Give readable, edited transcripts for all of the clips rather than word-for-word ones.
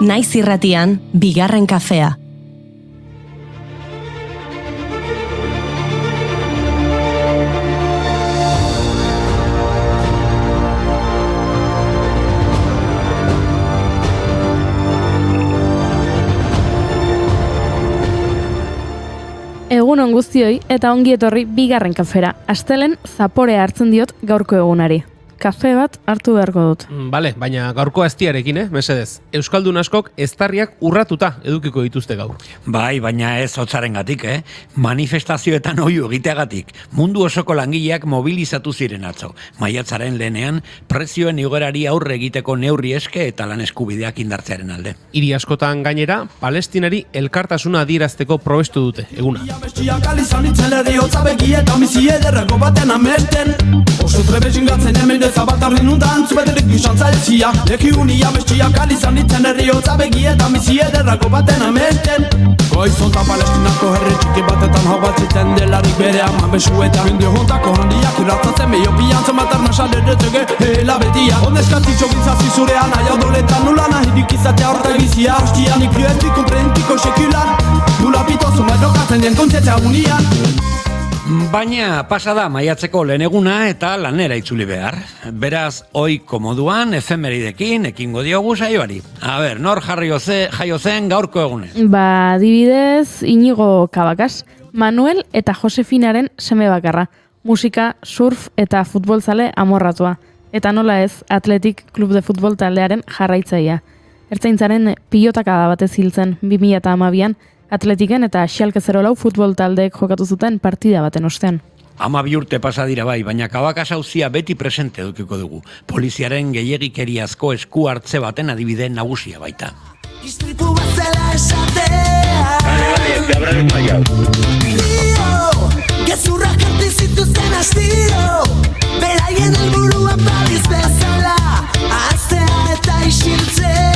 Naiz irratian, bigarren kafea. Egun on guztioi eta ongi etorri bigarren kafera. Astelen zaporea hartzen diot gaurko egunari. Kafe bat hartu beharko dut. Bale, baina gaurko aztiarekin, mesedez. Euskaldun askok eztarriak urratuta edukiko dituzte gaur. Bai, baina ez hotzarengatik, manifestazioetan oihu egiteagatik. Mundu osoko langileak mobilizatu ziren atzo. Maiatzaren lehenean, prezioen igoerari aurre egiteko neurri eske eta lan eskubideak indartzearen alde. Hiri askotan gainera, Palestinari elkartasuna adierazteko probestu dute, eguna. Zabatarri nundan, zubeterik izan zailzia Leki unia mestiak alizan ditzen herriotza begie eta mizie derrako baten amenten Goizonta Palestinako herri txiki batetan hau batzitzen delarik bere ama besuetan Mende hontako handiak irratzatzen meio piantzen batarna salerretege hela betia Ondeskatzi txogintzazi zurean aia doletan nula nahidik izatea horta egizia Hostian ikioetik komprentiko sekulan Nula pitozu medokatzen dien kontzetzea unian Baina pasada maiatzeko lehen eguna eta lanera itzuli behar. Beraz, ohiko moduan, efemeridekin ekingo diogu saioari. A ber, nor jaio zen gaurko egunen? Adibidez, Inigo Kabakas, Manuel eta Josefinaren seme bakarra. Musika, surf eta futbolzale amorratua. Eta nola ez, Athletic Club de Futbol taldearen jarraitzaia. Ertzaintzaren pilotakada batez hiltzen 2012an, Atletiken eta Schalke 04 futbol taldeek jokatu zuten partida baten ostean. 12 urte pasa dira bai, baina Kabakas auzia beti presente edukiko dugu. Poliziaren gehiegikeriazko esku hartze baten adibide nagusia baita. Istripu bat zela esatea gezurrak artizituzten astiro beraien helburua baliz bezala aztea eta isiltzea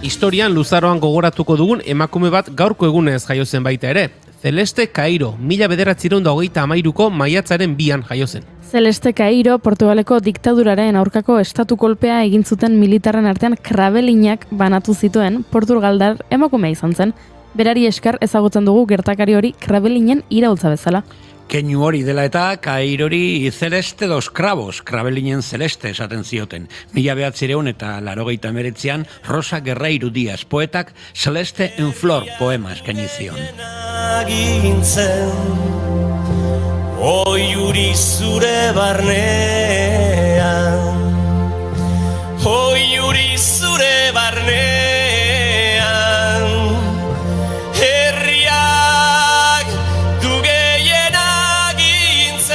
Historian luzaroan gogoratuko dugun emakume bat gaurko egunez jaio zen baita ere. Celeste Cairo, 1923ko maiatzaren 2an jaio zen. Celeste Cairo, Portugaleko diktaduraren aurkako estatu kolpea egin zuten militarren artean krabelinak banatu zituen portugaldar emakumea izan zen. Berari esker ezagutzen dugu gertakari hori krabelinen iraultza bezala. Keinu hori dela eta Kairori Celeste dos Cravos, krabelinen celeste esaten zioten. 1900 eta 89an Rosa Guerreiro Díaz poetak Celeste en Flor poema eskaini zion. Oiuri zure barnean, oiuri zure barnean, herriak du gehien agintzen,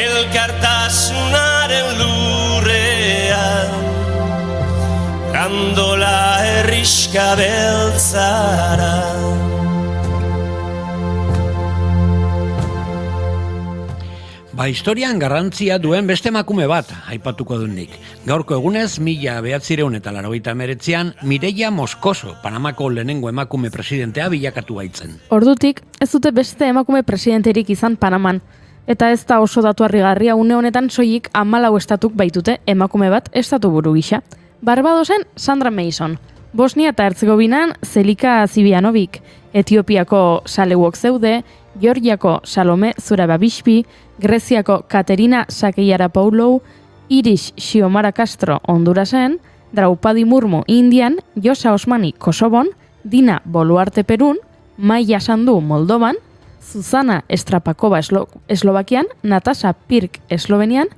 elkartasunaren lurrean, gandola herriska beltzara. Historian garrantzia duen beste emakume bat, aipatuko dut nik. Gaurko egunez, 1989an, Mireia Moscoso, Panamako lehenengo emakume presidentea bilakatu baitzen. Ordutik, ez dute beste emakume presidenterik izan Panaman. Eta ez da oso datu harrigarria une honetan soilik 14 estatuk baitute emakume bat estatu buru gisa. Barbadosen Sandra Mason, Bosnia eta Herzegovinan Zelika Zibianovic, Etiopiako Salewok Zeude, Georgiako Salome Zurababishpi, Greziako Katerina Sakeiarapoulou, Irish Xiomara Castro Hondurasen, Draupadi Murmu Indian, Josa Osmani Kosovon, Dina Boluarte Perun, Maia Sandu Moldovan, Zuzana Estrapakova Eslovakian, Natasha Pirk Eslovenian,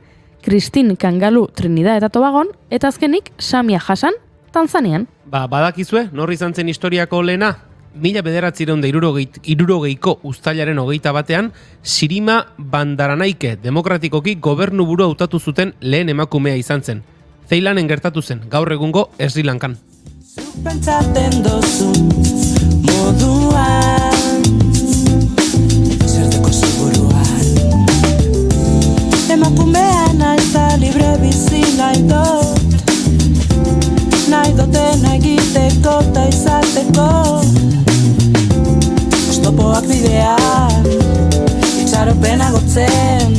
Christine Kangalu Trinidad eta Tobagon, eta azkenik Samia Hassan Tanzanian. Badakizue, nor izan zen historiako lehena? 1960ko uztailaren 21 Sirima Bandaranaike demokratikoki gobernuburu hautatu zuten lehen emakumea izan zen. Zeilanen gertatu zen, gaur egungo Sri Lankan. Pentsatzen dozu moduan zerteko seguruan emakumean nahi duten egiteko ta izateko. Oztopoak bidean, itxaropena gotzen,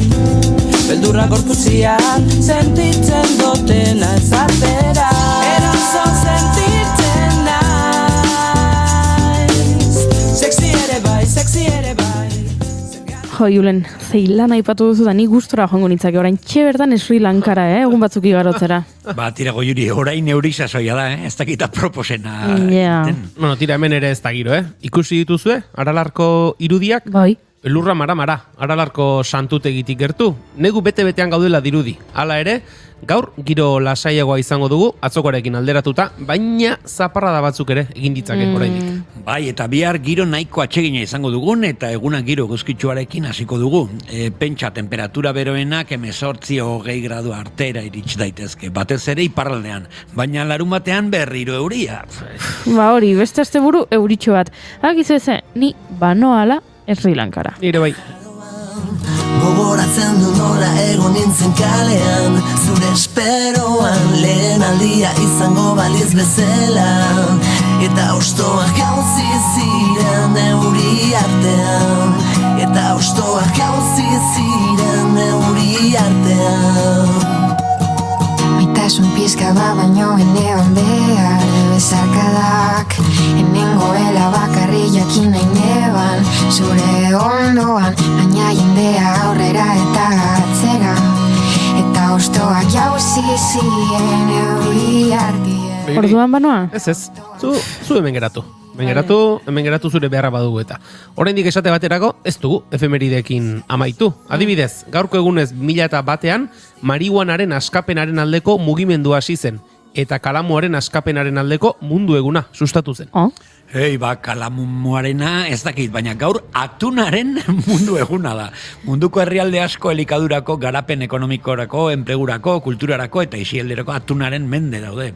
beldurra gorputzian, sentitzen dutena ezatera. Eroso sentitzen naiz, sexy ere bai. Jo, Julen, Zeilan aipatu duzu da ni gustora joango nitzake, orain bertan Sri Lankara, egun batzuk igarotzera. Ba, tira Goiuri, orain eurisasoia da, ez dakita proposena. Ja. Bueno, tira hemen ere ez da giro, Ikusi dituzue, Aralarko irudiak? Bai. Elurra mara, Aralarko santutegitik gertu. Negu bete-betean gaudela dirudi. Hala ere, gaur giro lasaiagoa izango dugu, atzokoarekin alderatuta, baina zaparrada batzuk ere egin ditzake oraindik. Bai, eta bihar giro nahiko atsegina izango dugun, eta eguna giro eguzkitsuarekin hasiko dugu. Pentsa, temperatura beroenak 18-20 gradu artera irits daitezke, batez ere iparraldean, baina larumatean berriro euria. Ba hori, beste asteburu euritxo bat. Agizu eze, ni banoala Sri Lankara. Nire bai. Gogoratzen du nola egon nintzen kalean, zure esperoan lehen aldia izango baliz bezala, eta ostoak jauzi ziren euri artean, eta ostoak jauzi ziren euri artean. Maitasun pizka bat baino enean behar bezarkadak, enengoela bakarri jakin nahi neban, zure ondoan, baina jendea aurrera eta atzera, eta ostoak jauzi ziren euri artean. Orduan banoa? Ez, zu hemen geratu. Hemen geratu zure beharra badugu eta. Oraindik esate baterako ez dugu efemerideekin amaitu. Adibidez, gaurko egunez 2001ean marihuanaren askapenaren aldeko mugimendua hasi zen eta kalamuaren askapenaren aldeko mundu eguna sustatu zen. Kalamuarena ez dakit, baina gaur atunaren mundu eguna da. Munduko herrialde asko elikadurako, garapen ekonomikorako, enplegurako, kulturarako eta isielderako atunaren mende daude.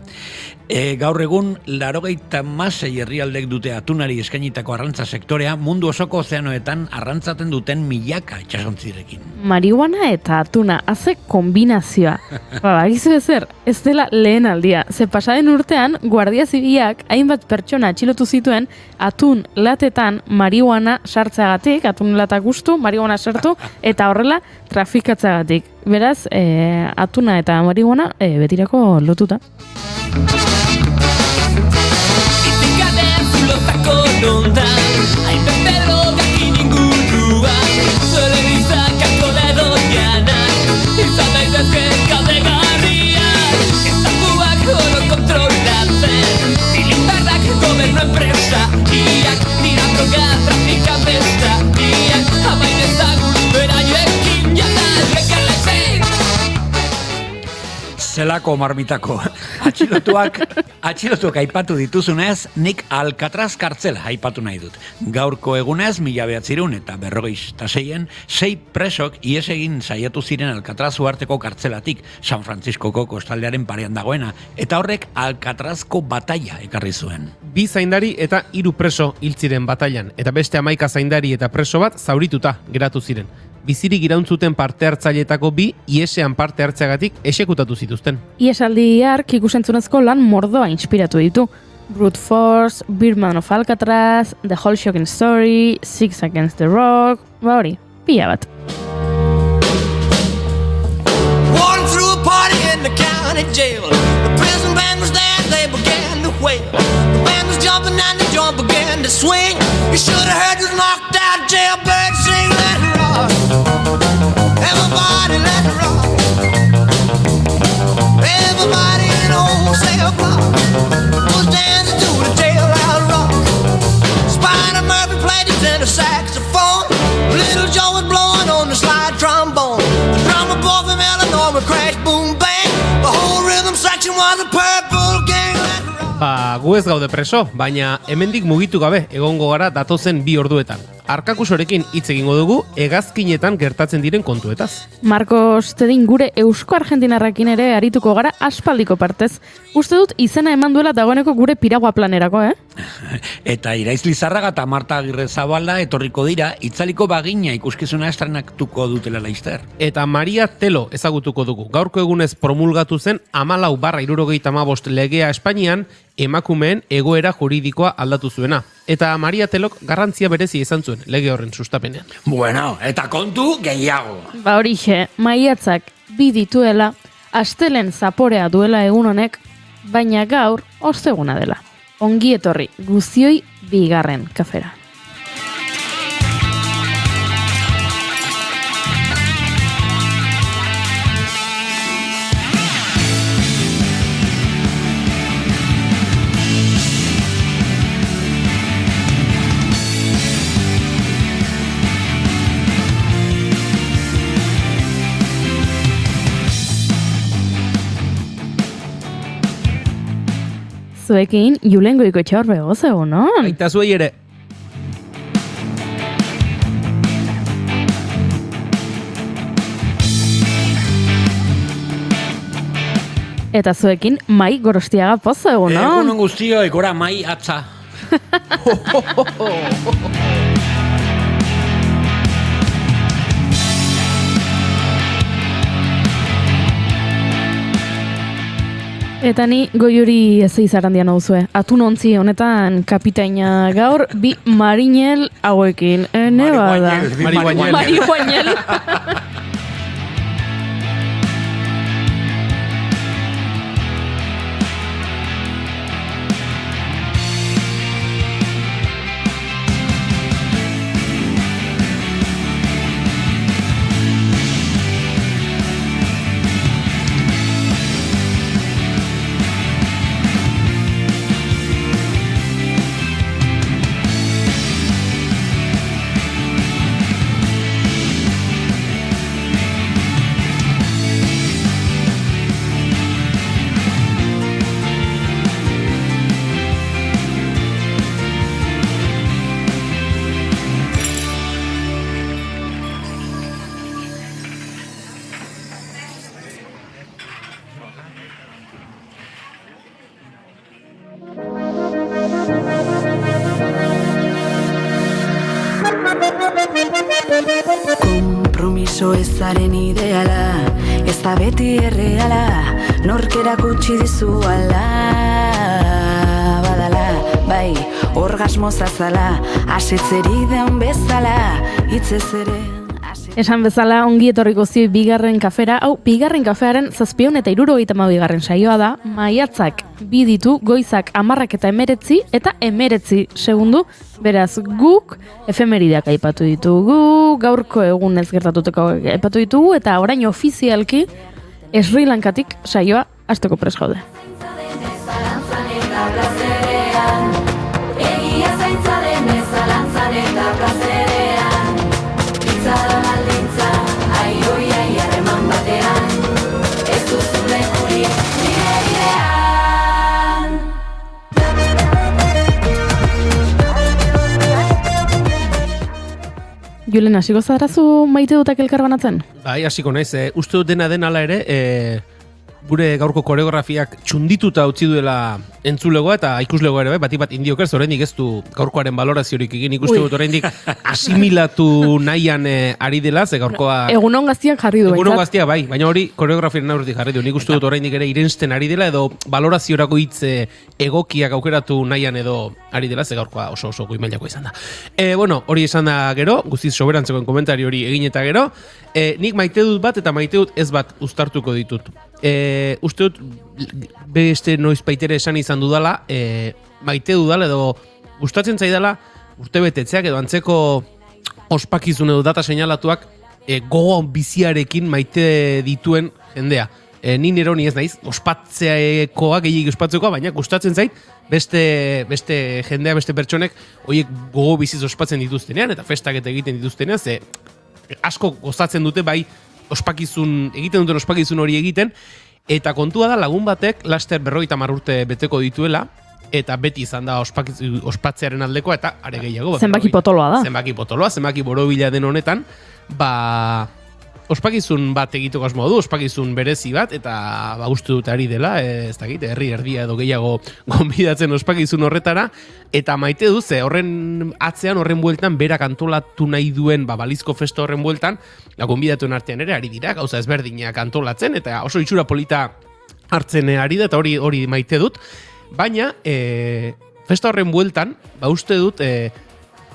Gaur egun, 96 herrialdek dute atunari eskainitako arrantza sektorea, mundu osoko ozeanoetan arrantzaten duten milaka itxasontzirekin. Marihuana eta atuna, haze kombinazioa. Bagizu ezer, ez dela lehen aldia. Ze pasaden urtean, Guardia Zibilak hainbat pertsona atxilotu zituen atun latetan marihuana sartzeagatik, atun lata gustu, marihuana sartu, eta horrela trafikatzeagatik. Beraz, atuna eta marihuana betirako lotuta. Zelako marmitako. Atxilotuak aipatu dituzunez, nik Alcatraz kartzela aipatu nahi dut. Gaurko egunez, 1946 sei presok ihes egin saiatu ziren Alcatraz uharteko kartzelatik, San Franciscoko kostaldearen parean dagoena, eta horrek Alcatrazko bataila ekarri zuen. 2 zaindari eta 3 preso hil ziren batailan, eta beste 11 zaindari eta preso bat zaurituta geratu ziren. Bizirik irauntzuten parte hartzailetako 2 iesean parte hartzeagatik exekutatu zituzten. Iesaldi hark ikusentzunezko lan mordoa inspiratu ditu. Brute Force, Birdman of Alcatraz, The Whole Shocking Story, Six Against the Rock, hori, pila bat. Walking through a party in the county jail. The prison band was there, they began to wail. The band was jumping and the joint began to swing. You should have heard this knocked out jailbird sing, let it rock. Everybody let it rock. Everybody in the whole cell block was dancing to the jailhouse rock. Spider Murphy played his tenor saxophone. Little Joe was blowing on the slide trombone. The drummer boy from Illinois would crash, boom, bang. The whole rhythm section was a purple gang. Let it rock. gu ez gaude preso, baina hemendik mugitu gabe egongo gara datozen 2 orduetan. Arkakusorekin hitz egingo dugu hegazkinetan gertatzen diren kontuetaz. Marcos Tedin gure Eusko-Argentinarrakin ere arituko gara aspaldiko partez. Uste dut izena eman duela dagoeneko gure piragua planerako, Eta Iraiz Lizarraga eta Marta Agirrezabala etorriko dira, itzaliko bagina ikuskizuna estrenatuko dutela laizter. Eta Maria Telo ezagutuko dugu. Gaurko egunez promulgatu zen 14/75 legea Espainian emakumeen egoera juridikoa aldatu zuena. Eta Maria Telok garrantzia berezia izan zuen lege horren sustapenean. Bueno, eta kontu gehiago. Ba horixe, maiatzak bi dituela, astelen zaporea duela egun honek, baina gaur osteguna dela. Ongi etorri guztioi bigarren kafera. Zuekin, Julen Goikoetxea hor begoz egun, no? Aita zuei ere. Eta zuekin, Mai Gorostiaga pozo egun, no? Egunon guztioi, gora Mai atza. Eta ni goiuri ez izarandian hau zue. Atunontzi honetan kapitaina gaur, bi marinel hauekin. Ene bada. Marihuañel. Marihuañel. Konpromiso ezaren ideala, ez da beti erreala, nork erakutsi dizu ala, badala, bai, orgasmo zazala, asetzeri den bezala, hitzez ere. Esan bezala ongi etorriko zioi bigarren kafera, hau bigarren kafearen 772 saioa da, maiatzak bi ditu, goizak 10 eta 19 eta 19 segundu, beraz guk efemerideak aipatu ditugu, gaurko egunez gertatuteko aipatu ditugu, eta orain ofizialki Sri Lankatik saioa hasteko prest gaude. Egia zaintza denez zalantzan eta plazerean, pizza da baldintza, aioi harreman batean, ez duzu lekurik nire idean. Julen, hasiko zarazu maite dutak elkar banatzen? Bai, hasiko naiz, uste dut dena hala ere, gure gaurko koreografiak txundituta utzi duela entzulegoa eta ikuslegoa ere, batik bat indiokerz, oraindik ez du gaurkoaren baloraziorik egin, ikuste dut oraindik asimilatu nahian ari dela, ze gaurkoa... Egunon gaztiak jarri du. Egunon gaztia, bai, baina hori koreografiaren aurretik jarri du, nik uste dut oraindik ere irensten ari dela, edo baloraziorako hitz egokiak aukeratu nahian edo ari dela, ze gaurkoa oso goi mailako izan da. Bueno, hori esan da gero, guztiz soberantzekoen komentari hori egin eta gero, nik maite dut bat eta maite dut ez bat uztartuko ditut. Uste dut beste noizbaitere esan izan dudala, maite dudala edo gustatzen zaidala urtebetetzeak edo antzeko ospakizun edo data seinalatuak gogo biziarekin maite dituen jendea. Ni nero ni ez naiz, ospatzeakoa, gehiagik ospatzekoa, baina gustatzen zait beste jendea, beste pertsonek horiek gogo biziz ospatzen dituztenean eta festak eta egiten dituztenean, ze asko gozatzen dute bai egiten duten ospakizun hori egiten, eta kontua da lagun batek laster 50 urte beteko dituela, eta beti izan da ospatzearen aldekoa, eta are gehiago. Zenbaki potoloa da. Zenbaki potoloa, zenbaki borobila den honetan, ospakizun bat egiteko asmoa du, ospakizun berezi bat, eta uste dut ari dela, ez dakit, herri erdia edo gehiago gonbidatzen ospakizun horretara, eta maite du, ze horren atzean, horren bueltan, berak antolatu nahi duen balizko festa horren bueltan, gonbidatuen artean ere ari dira, gauza ezberdinak antolatzen, eta oso itxura polita hartzen ari da, eta hori maite dut, baina festa horren bueltan, uste dut,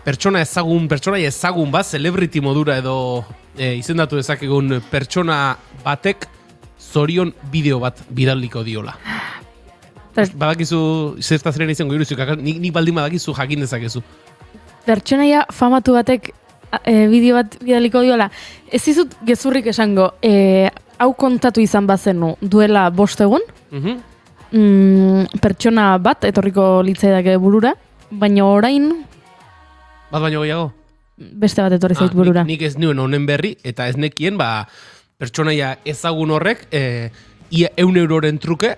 pertsona ezagun bat, celebrity modura edo izendatu dezakegun pertsona batek zorion bideo bat bidaliko diola. Badakizu zertazaren izango iruzik, nik baldin badakizu jakin dezakezu. Pertsonaia famatu batek bideo bat bidaliko diola. Ez dizut gezurrik esango, hau kontatu izan bazenu duela 5 egun, pertsona bat etorriko litzaidake burura, baina orain Bat baino gehiago? Beste bat etorri zait burura. Nik ez nuen honen berri, eta ez nekien, pertsonaia ezagun horrek, ia 100 euroren truke,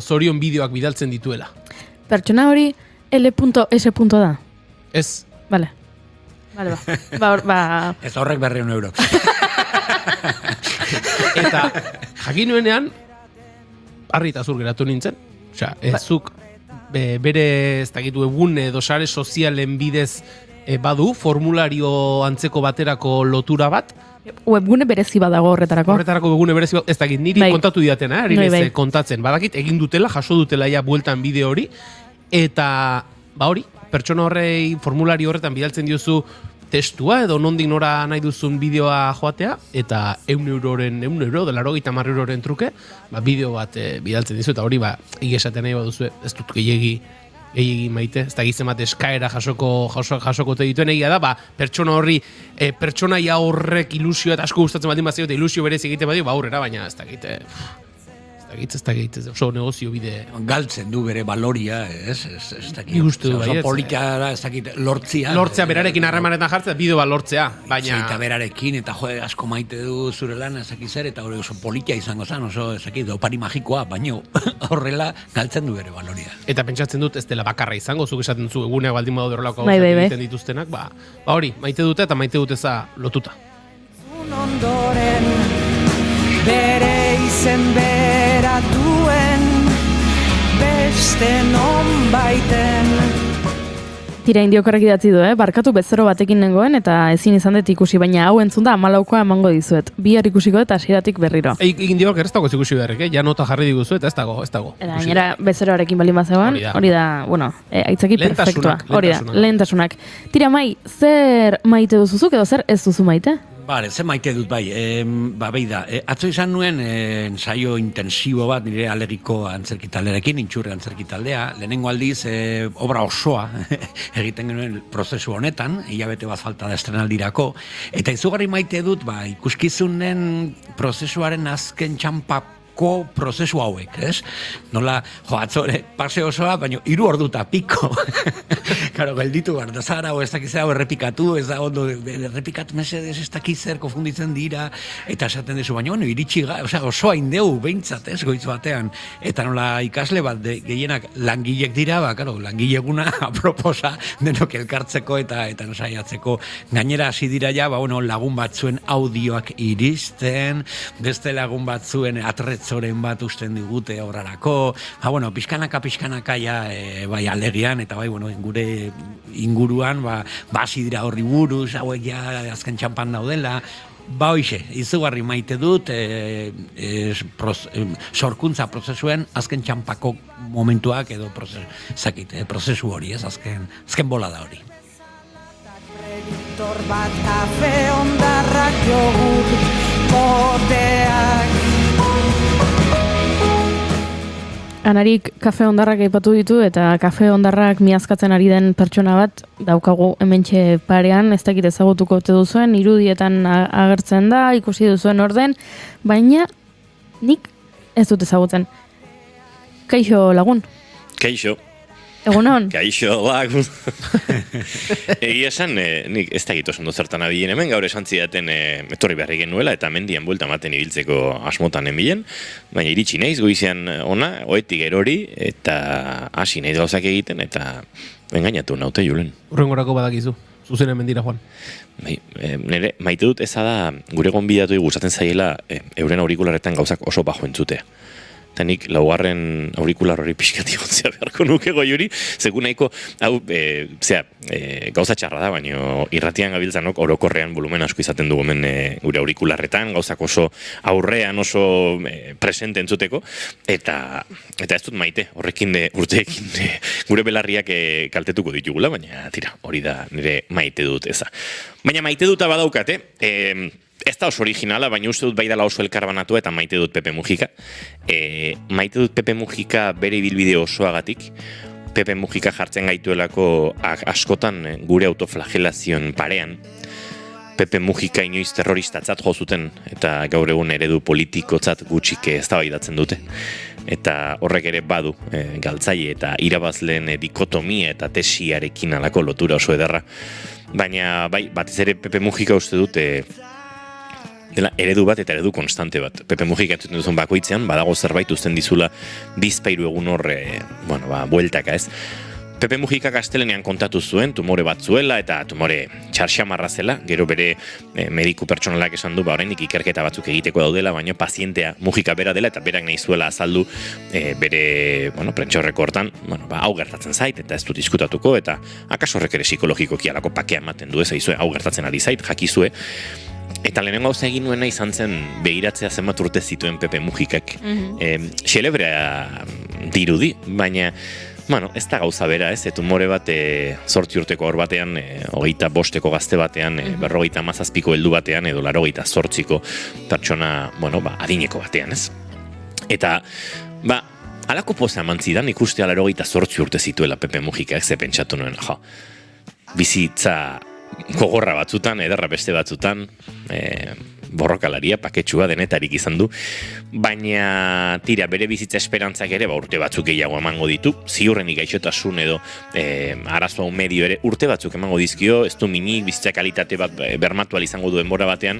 zorion bideoak bidaltzen dituela. Pertsona hori L.S. da? Ez. Vale, ba. Ez horrek 100 euro. Eta jakin nuenean, harri eta zur geratu nintzen. Osea, zuk bere ez dakitu egun edo sare sozialen bidez badu formulario antzeko baterako lotura bat. Webgune berezi badago horretarako. Horretarako webgune berezi bat, ez dakit, niri kontatu didatena, kontatzen. Badakit, egin dutela, jaso dutela ja bueltan bideo hori, eta hori, pertsona horrei formulario horretan bidaltzen diozu testua edo nondik nora nahi duzun bideoa joatea, eta 100 euro, dela 50 euroren truke, bideo bat bidaltzen dizu, eta hori, esaten nahi baduzu, ez dut gehiegi maite, ez da gizem bat eskaera jasoko te dituen egia da, pertsona horri, pertsonaia horrek ilusio eta asko gustatzen baldin bazio, eta ilusio berez egite badio, aurrera, baina ez da gite, oso negozio bide. Galtzen du bere baloria, ez dakit. Nik uste du, oso politika, ez dakit, lortzia. Lortzea, berarekin harremanetan jartzea, bideo bat lortzea, baina... Eta berarekin, eta asko maite du zure lan, ez dakit zer, eta hori oso politia izango zen, oso, ez dakit, opari magikoa, baino horrela galtzen du bere baloria. Eta pentsatzen dut, ez dela bakarra izango, zuk esaten zu, eguneak baldin badu derrelako egiten dituztenak, hori, maite dute eta maite dut eza lotuta. Bere izen bera duen beste non baiten. Tira indiokorrek idatzi du, barkatu bezero batekin nengoen eta ezin izan dut ikusi, baina hau entzun da 14koa emango dizuet. Bihar ikusiko eta hasieratik berriro. Indiok ez dago ez ikusi beharrek, ja nota jarri diguzu eta ez dago. Eta gainera bezeroarekin baldin bazegoen, hori da, aitzaki perfektua. Hori da, lehentasunak. Tira Mai, zer maite duzuzuk edo zer ez duzu maite? Ze maite dut bai, beida, atzo izan nuen ensaio intensibo bat nire alegiko antzerkitaldearekin, intxurre antzerkitaldea, lehenengo aldiz obra osoa egiten genuen prozesu honetan, hilabete bat falta da estrenaldirako, eta izugarri maite dut, ikuskizunen prozesuaren azken txampa prozesu hauek, ez? Nola, atzore, pase osoa, baina 3 orduta piko. Karo, gelditu behar, da zara, ez dakizera, errepikatu, ez da ondo, errepikatu mesedez, ez dakizer, konfunditzen dira, eta esaten dezu, baina, iritsi, osoa indeu, behintzat, ez, goitz batean, eta nola ikasle bat, gehienak langilek dira, langileguna, aproposa, denok elkartzeko, eta nosaiatzeko, gainera hasi dira ja, lagun batzuen audioak iristen, beste lagun batzuen atretzoren bat usten digute horrarako, pixkanaka ja, bai alegian, eta bai, gure inguruan, hasi dira horri buruz, hauek ja azken txampan daudela, hoize, izugarri maite dut, sorkuntza prozesuen azken txampako momentuak edo prozesu hori, ez, azken bola da hori. Preditor bat, kafe ondarrak, jogurt, poteak. Anarik kafe ondarrak aipatu ditu eta kafe ondarrak miazkatzen ari den pertsona bat daukagu hementxe parean, ez dakit ezagutuko ote duzuen, irudietan agertzen da, ikusi duzuen orden, baina nik ez dut ezagutzen. Kaixo lagun? Kaixo. Egunon? Kaixo, lagun. Egia esan, nik ez dakit oso ondo zertan abilen hemen, gaur esan zidaten etorri beharri genuela, eta mendien buelta ematen ibiltzeko asmotan enbilen, baina iritsi naiz goizean ona, oetik erori, eta hasi naiz gauzak egiten, eta engainatu naute julen. Urrengorako badakizu, zuzenen mendira joan. Bai, nire, maite dut eza da, gure gonbidatu gustatzen zaiela, euren aurikularretan gauzak oso bajo entzutea. Eta nik laugarren aurikular hori pixkati gontzea beharko nuke goiuri, segun nahiko, hau, gauza txarra da, baina irratian gabiltzanok orokorrean volumen asko izaten dugu hemen gure aurikularretan, gauzak oso aurrean, oso presente entzuteko, eta ez dut maite, horrekin urteekin gure belarriak kaltetuko ditugula, baina tira, hori da nire maite dut eza. Baina maite duta badaukate, ez da oso originala, baina uste dut bai dela oso elkarbanatua eta maite dut Pepe Mujika. Maite dut Pepe Mujika bere ibilbide osoagatik. Pepe Mujika jartzen gaituelako askotan gure autoflagelazioen parean. Pepe Mujika inoiz terroristatzat jo zuten eta gaur egun eredu politikotzat gutxik eztabaidatzen dute. Eta horrek ere badu galtzaile eta irabazleen dikotomia eta tesiarekin alako lotura oso ederra. Baina bai, batez ere Pepe Mujika uste dut dela eredu bat eta eredu konstante bat. Pepe Mujika entzuten duzun bakoitzean, badago zerbait uzten dizula bizpairu egun horre, bueltaka ez. Pepe Mujika gaztelenean kontatu zuen, tumore bat zuela eta tumore txarxamarra zela, gero bere mediku pertsonalak esan du, oraindik ikerketa batzuk egiteko daudela, baina pazientea Mujika bera dela eta berak nahi zuela azaldu bere, prentxaurreko hortan, hau gertatzen zait eta ez dut diskutatuko eta akaso horrek ere psikologikoki alako pakea ematen du ez, hau gertatzen ari zait, jakizue. Eta lehenengo gauza egin nuena izan zen begiratzea zenbat urte zituen Pepe Mujikak. Xelebrea dirudi, baina ez da gauza bera, ez? Tumore bat 8 urteko hor batean, 25 gazte batean, 57ko heldu batean, edo 88ko pertsona, adineko batean, ez? Eta, halako poza eman zidan ikustea 88 urte zituela Pepe Mujikak, ze pentsatu nuen, bizitza gogorra batzutan, ederra beste batzutan, borrokalaria, paketsua denetarik izan du, baina tira, bere bizitza esperantzak ere urte batzuk gehiago emango ditu, ziurrenik gaixotasun edo arazoa medio ere urte batzuk emango dizkio, ez du minik, bizitza kalitate bat bermatu izango duen bora batean,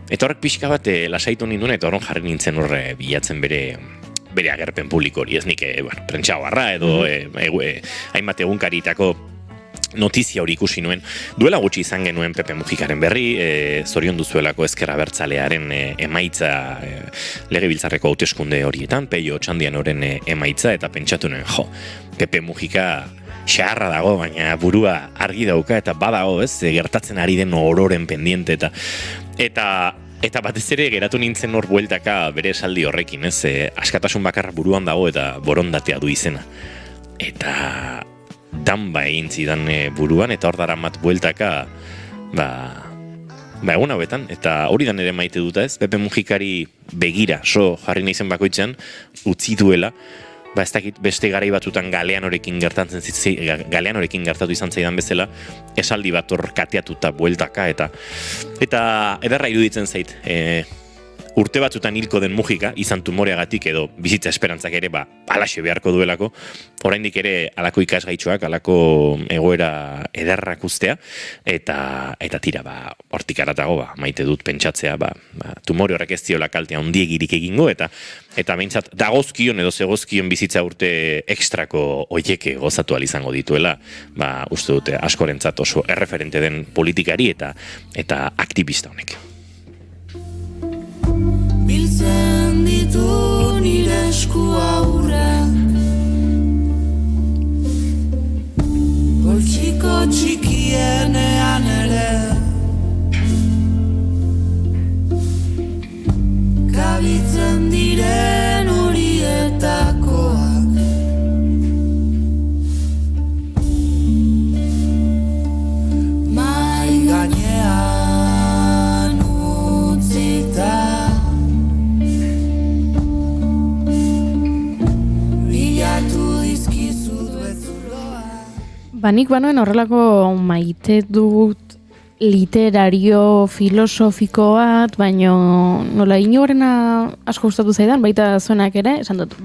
eta horrek pixka bat lasaitu ninduen, eta horren jarri nintzen horre bilatzen bere agerpen publiko hori, ez nik prentxabarra edo hainbat egunkaritako notizia hori ikusi nuen. Duela gutxi izan genuen Pepe Mujikaren berri, zorion duzuelako ezker abertzalearen emaitza legebiltzarreko hauteskunde horietan, Peio Otxandianoren emaitza, eta pentsatu nuen, Pepe Mujika xaharra dago, baina burua argi dauka, eta badago, ez, gertatzen ari den ororen pendiente, eta batez ere geratu nintzen hor bueltaka bere esaldi horrekin, ez, askatasun bakarra buruan dago eta borondatea du izena. Eta danba egin zidan buruan, eta hor daramat bueltaka, egun hauetan, eta hori dan ere maite duta ez, Pepe Mujikari begira, jarri naizen bakoitzean, utzi duela, ez dakit beste garai batzutan galeanorekin gertatu izan zaidan bezala, esaldi bat hor kateatuta bueltaka, eta ederra iruditzen zait, urte batzutan hilko den Mujika, izan tumoreagatik edo bizitza esperantzak ere alaxe beharko duelako, oraindik ere alako ikasgaitxoak, alako egoera ederrak ustea, eta tira, hortik aratago, maite dut pentsatzea, tumore horrek ez diola kaltea ondiegirik egingo, eta behintzat dagozkion edo zegozkion bizitza urte ekstrako oieke gozatu izango dituela, uste dute askorentzat oso erreferente den politikari eta aktivista honek. Biltzen ditu nire esku aurrak Poltsiko txikienean ere Kabitzen diren horietakoak Mai gainean utzita Nik banoen horrelako maite dut literario filosofiko bat, baina nola inorena asko gustatu zaidan, baita zuenak ere, esan dut,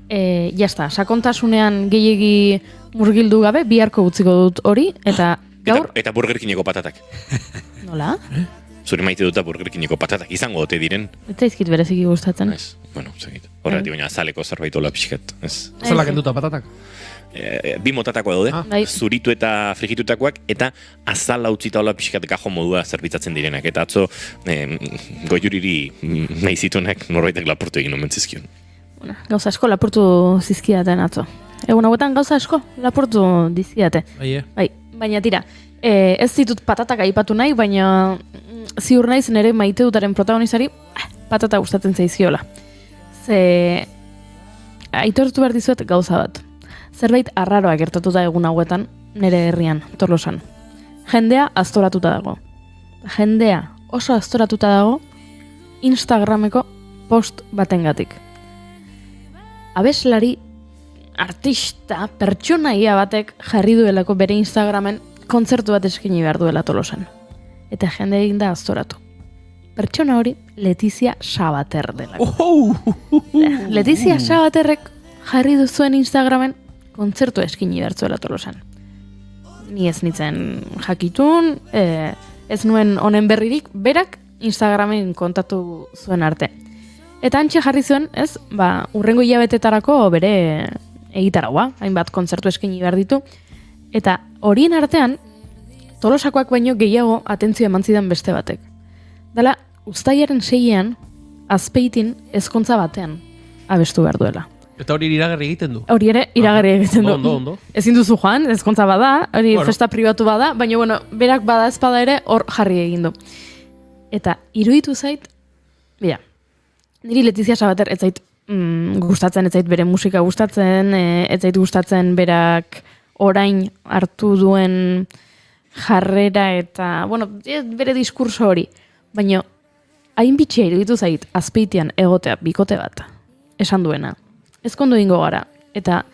Jasta, sakontasunean gehiegi murgildu gabe, biharko utziko dut hori, eta gaur... Eta Burger Kingeko patatak. Nola? Zure maite duta Burger Kingeko patatak izango ote diren. Ez zaizkit bereziki gustatzen. Ez, bueno, segit. Horregatik baina azaleko zerbait ola pixkat. Zela kenduta patatak? Bi motatako daude, Bai. zuritu eta frigitutakoak, eta azala utzita hola pixkat gajo modua zerbitzatzen direnak. Eta atzo, goiuriri nahi zituenak norbaitek lapurtu egin omen zizkion. Bueno, gauza asko lapurtu zizkidaten atzo. Egun hauetan gauza asko lapurtu dizkidate. Bai, baina tira, ez ditut patatak aipatu nahi, baina ziur naiz nire maite dutaren protagonistari patata gustatzen zaizkiola. Ze aitortu behar dizuet gauza bat. Zerbait arraroa gertatuta egun hauetan nire herrian, Tolosan. Jendea aztoratuta dago. Jendea oso aztoratuta dago Instagrameko post batengatik. Abeslari, artista, pertsonaia batek jarri duelako bere Instagramen kontzertu bat eskaini behar duela Tolosan. Eta jende egin da aztoratu. Pertsona hori Letizia Sabater delako. Letizia Sabaterrek jarri duzuen Instagramen kontzertu eskaini behar zuela Tolosan. Ni ez nintzen jakitun, ez nuen honen berririk, berak Instagramen kontatu zuen arte. Eta antxe jarri zuen, ez, urrengo hilabetetarako bere egitaragoa, hainbat kontzertu eskaini behar ditu. Eta horien artean, Tolosakoak baino gehiago atentzio eman zidan beste batek. Dala, uztailaren 6ean, Azpeitin ezkontza batean abestu behar duela. Eta hori iragarri egiten du? Hori ere iragarri egiten du. Ondo. Ezin duzu joan, ezkontza bada, hori festa pribatu bada, baina bueno, berak bada ezpada ere hor jarri egin du. Eta iruditu zait, bila, niri Letizia Sabater ez zait gustatzen, ez zait bere musika gustatzen, ez zait gustatzen berak orain hartu duen jarrera eta, bueno, bere diskurso hori. Baina, hain bitxia iruditu zait, Azpeitian egotea bikote bat, esan duena. Ezkondu ingo gara. Eta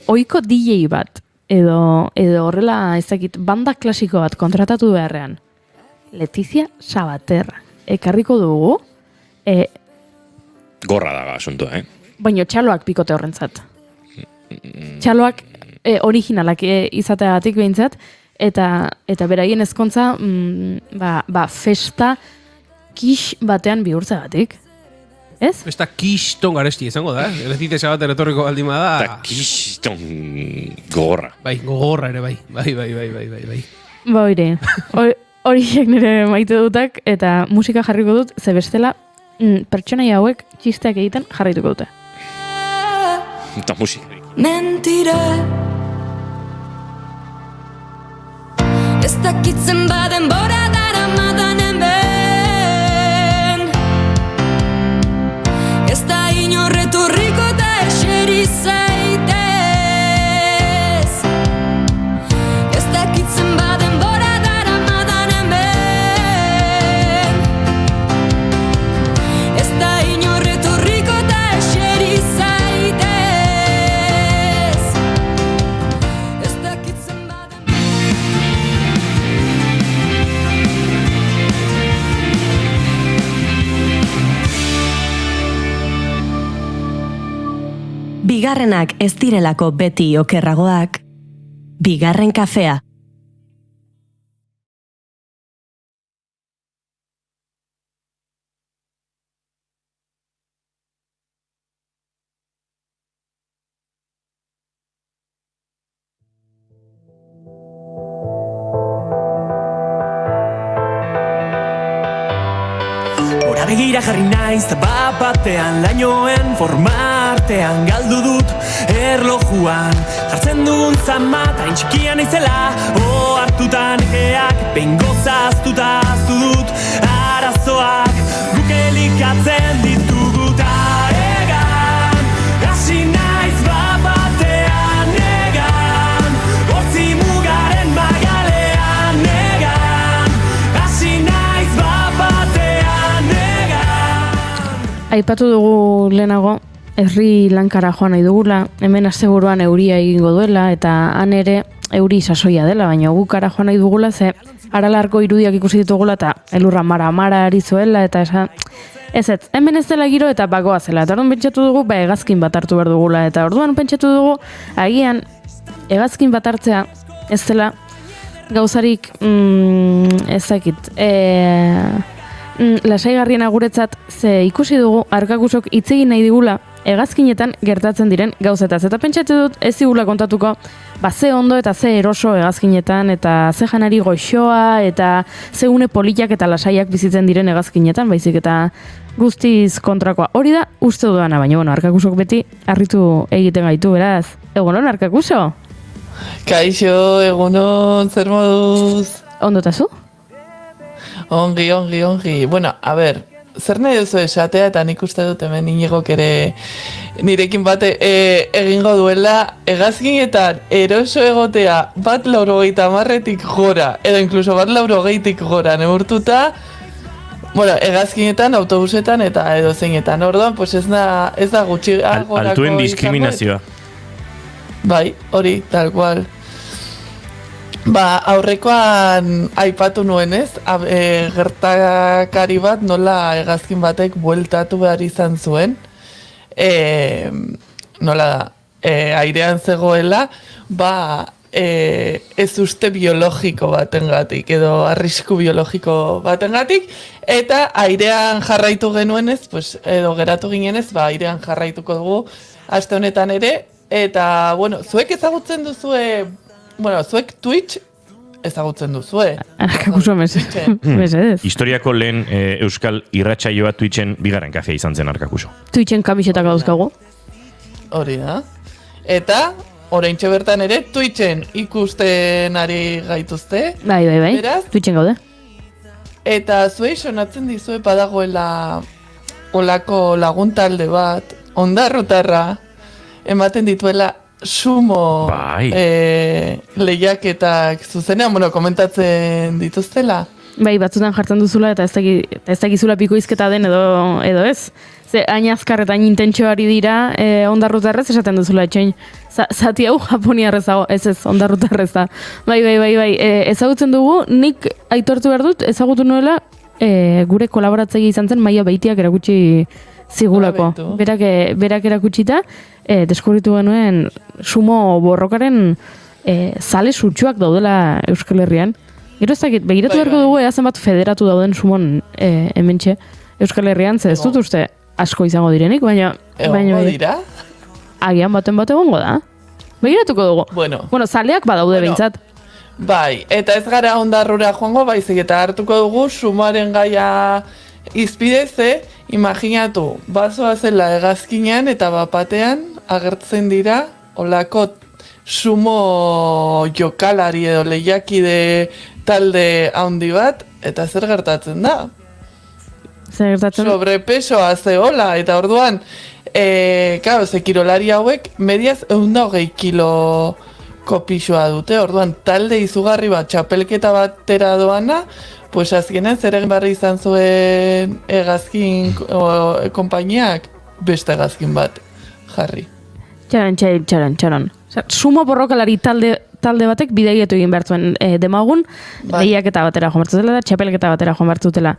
ohiko DJ bat, edo horrela ezakit, banda klasiko bat kontratatu beharrean, Letizia Sabater ekarriko dugu, Gorra daga asuntoa, baina txaloak bikote horrentzat. Txaloak originalak izateagatik behintzat, eta beraien ezkontza festa kix batean bihurtzeagatik. Ez? Festa kiston garesti izango da, Letizia Sabater etorriko baldima da. Eta kiston gogorra. Bai, gogorra ere bai. Bai. Horiek nire maite dutak, eta musika jarriko dut, ze bestela pertsonaia hauek txisteak egiten jarraituko dute. Eta musika. Mentira ez dakitzen baden bora dara madanen ben ez da inorreturriko da eseri zaitez ez dakitzen baden bora dara madanen ben ez da inorreturriko da eseri zaitez ez dakitzen baden Bigarrenak ez direlako beti okerragoak. Bigarren kafea. Ora begira jarri naiz batean lainoen formartean galdu dut erlojuan jartzen dugun zamat hain txikian naizela hartutan egeak behin gozaztuta aztu dut arazoak guk elikatzen ditugu ta egan hasi naiz batean egan hortzi mugaren magalean egan hasi naiz batean Aipatu dugu lehenago, herri lankara joan nahi dugula, hemen asteburuan euria egingo duela, eta han ere euri sasoia dela, baina gukara joan nahi dugula, ze aralarko irudiak ikusi ditugula, eta elurra mara ari zuela, eta Ez, hemen ez dela giro eta bagoa zela. Eta orduan pentsatu dugu, hegazkin bat hartu behar dugula. Eta orduan pentsatu dugu, agian, hegazkin bat hartzea, ez dela gauzarik, ez dakit, lasaigarriena guretzat, ze ikusi dugu, Arkakusok hitz egin nahi digula, hegazkinetan gertatzen diren gauzetaz. Eta pentsatu dut, ez digula kontatuko, ze ondo eta ze eroso hegazkinetan, eta ze janari goxoa, eta ze une politak eta lasaiak bizitzen diren hegazkinetan, baizik eta guztiz kontrakoa. Hori da, uste dudana, baina, bueno, Arkakusok beti harritu egiten gaitu, beraz. Egunon, Arkakuso? Kaixo, egunon, zer moduz? Ondotazu? Ongi. Bueno, a ber, zer nahi duzu esatea, eta nik uste dut hemen Iñigok ere nirekin bate egingo duela, hegazkinetan eroso egotea bat 90 gora, edo inkluso bat 80 gora neurtuta, bueno, hegazkinetan, autobusetan eta edo zeinetan. Orduan, pues ez da gutxi gorako altuen diskriminazioa. Bai, hori, tal cual. Aurrekoan aipatu nuenez, gertakari bat nola hegazkin batek bueltatu behar izan zuen, nola da, airean zegoela, ez uste biologiko batengatik, edo arrisku biologiko batengatik, eta airean jarraitu genuenez, pues, edo geratu ginenez, airean jarraituko dugu aste honetan ere, eta, bueno, zuek ezagutzen duzue, zuek Twitch ezagutzen duzue. Arkakuso mesedez. Historiako lehen euskal irratsaioa Twitchen bigarren kafea izan zen Arkakuso. Twitchen kamisetak dauzkagu. Hori da. Eta, oraintxe bertan ere, Twitchen ikusten ari gaituzte. Bai. Beraz, Twitchen gaude. Eta zuei sonatzen dizue badagoela olako laguntalde bat, ondarrutarra, ematen dituela sumo lehiaketak zuzenean, komentatzen dituztela. Bai, batzutan jartzen duzula eta ez dakizula pikoizketa den edo ez. Ze hain azkar eta hain intentxoari dira ondarrutarrez esaten duzula etxein. Zati hau japoniarrezago, ez ondarrutarrez da. Bai, ezagutzen dugu, nik aitortu behar dut, ezagutu nuela gure kolaboratzegi izan zen Maia Beitiak erakutsi zigulako. Berak erakutsita, deskubritu genuen sumo borrokaren zale sutsuak daudela Euskal Herrian. Gero ez dakit, begiratu beharko dugu eazen bat federatu dauden sumon hementxe Euskal Herrian, ez dut uste asko izango direnik, baina... Egongo dira? Agian baten bat egongo da. Begiratuko dugu. Bueno, zaleak badaude behintzat. Bai, eta ez gara ondarrura joango, baizik eta hartuko dugu sumoaren gaia izpideze, imaginatu, bazoa zela hegazkinean eta bapatean agertzen dira olako sumo jokalari edo lehiakide talde handi bat, eta zer gertatzen da? Zer gertatzen? Sobrepesoa zehola, eta orduan, ze kirolari hauek mediaz 120 kiloko pixoa dute, orduan talde izugarri bat, txapelketa batera doana, pues azkenean zer egin barri izan zuen hegazkin konpainiak beste hegazkin bat jarri. Txaron. Sumo borrokalari talde batek bideietu egin behar zuen demagun, lehiaketa batera joan behar zutela, txapelketa batera joan behar zutela.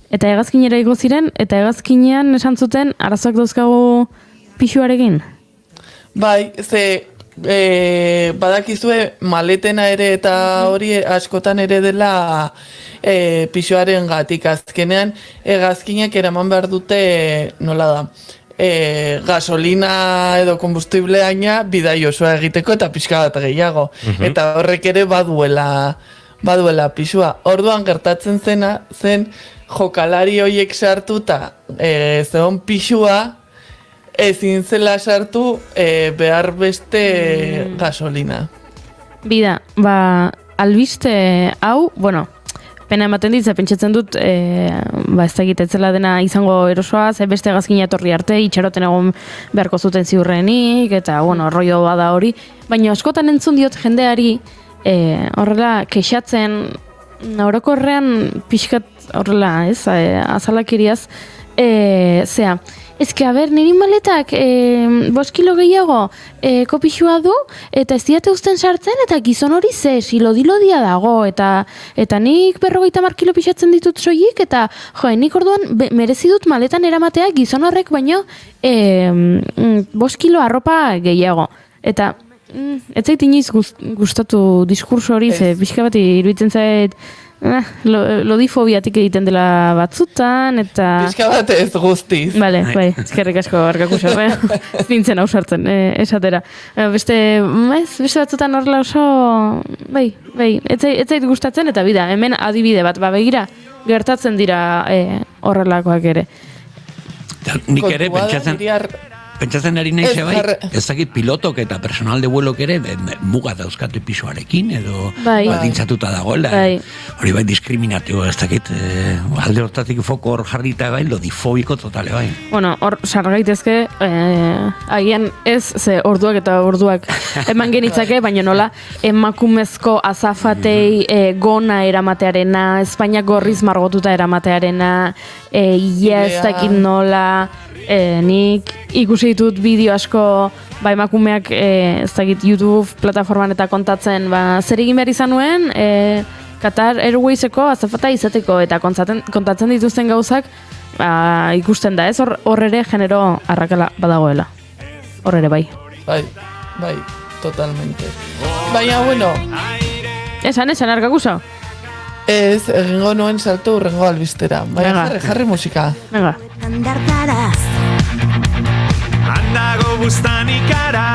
Eta hegazkinera igo ziren, eta hegazkinean esan zuten arazoak dauzkagu pixuarekin? Bai, badakizue maletena ere eta hori askotan ere dela pixuaren gatik. Azkenean hegazkinak eraman behar dute nola da, gasolina edo kombustibleaina bidai osoa egiteko eta pixka bat gehiago. Eta horrek ere baduela pixua. Orduan gertatzen zen jokalari horiek sartuta zeon pixua ezin zela sartu behar beste gasolina. Bida, albiste hau, pena ematen dit, pentsatzen dut, ez da egitetzela dena izango erosoa, beste hegazkina etorri arte, itxaroten egon beharko zuten ziurrenik, eta, rollo bada hori. Baina askotan entzun diot jendeari, horrela, kexatzen, orokorrean pixkat horrela, azalakiriaz, Zea, ezke, niri maletak 5 kilo gehiago kopixua du, eta ez diate uzten sartzen, eta gizon hori ze, silodilodia dago, eta nik 50 kilo pixatzen ditut soilik, eta nik orduan merezi dut maletan eramatea gizon horrek baino 5 kilo arropa gehiago. Eta ez zait iniz gustatu diskurso hori, ze pixka bat iruditzen zait lodifobiatik egiten dela batzutan, eta... Pixka bat ez guztiz. Bale, bai, eskerrik asko Arkakusa, ez nintzen ausartzen, esatera. Beste batzutan horrela oso, bai, ez zait gustatzen, eta bida, hemen adibide bat, begira, gertatzen dira horrelakoak ere. Nik ere, pentsatzen ari nahi bai, ezakit pilotok eta personal de vuelok ere muga dauzkate pisuarekin edo baldintzatuta dagoela. Hori bai diskriminatio, ez dakit, alde hortatik foko hor jarrita bai, lodifobiko totale bai. Bueno, hor sargaitezke, agian ez, ze orduak eta orduak eman genitzake, baina nola, emakumezko azafatei gona eramatearena, Espainiak gorriz margotuta eramatearena, ia ez dakit nola, nik ikusi ditut bideo asko emakumeak ez dakit YouTube plataforman eta kontatzen zer egin behar izan nuen Qatar Airwayseko azafata izateko eta kontatzen dituzten gauzak ikusten da ez hor ere genero arrakala badagoela hor ere bai totalmente baina bueno esan Arkakusa ez egingo nuen salto urrengo albistera baina jarri musika venga Handago buztanikara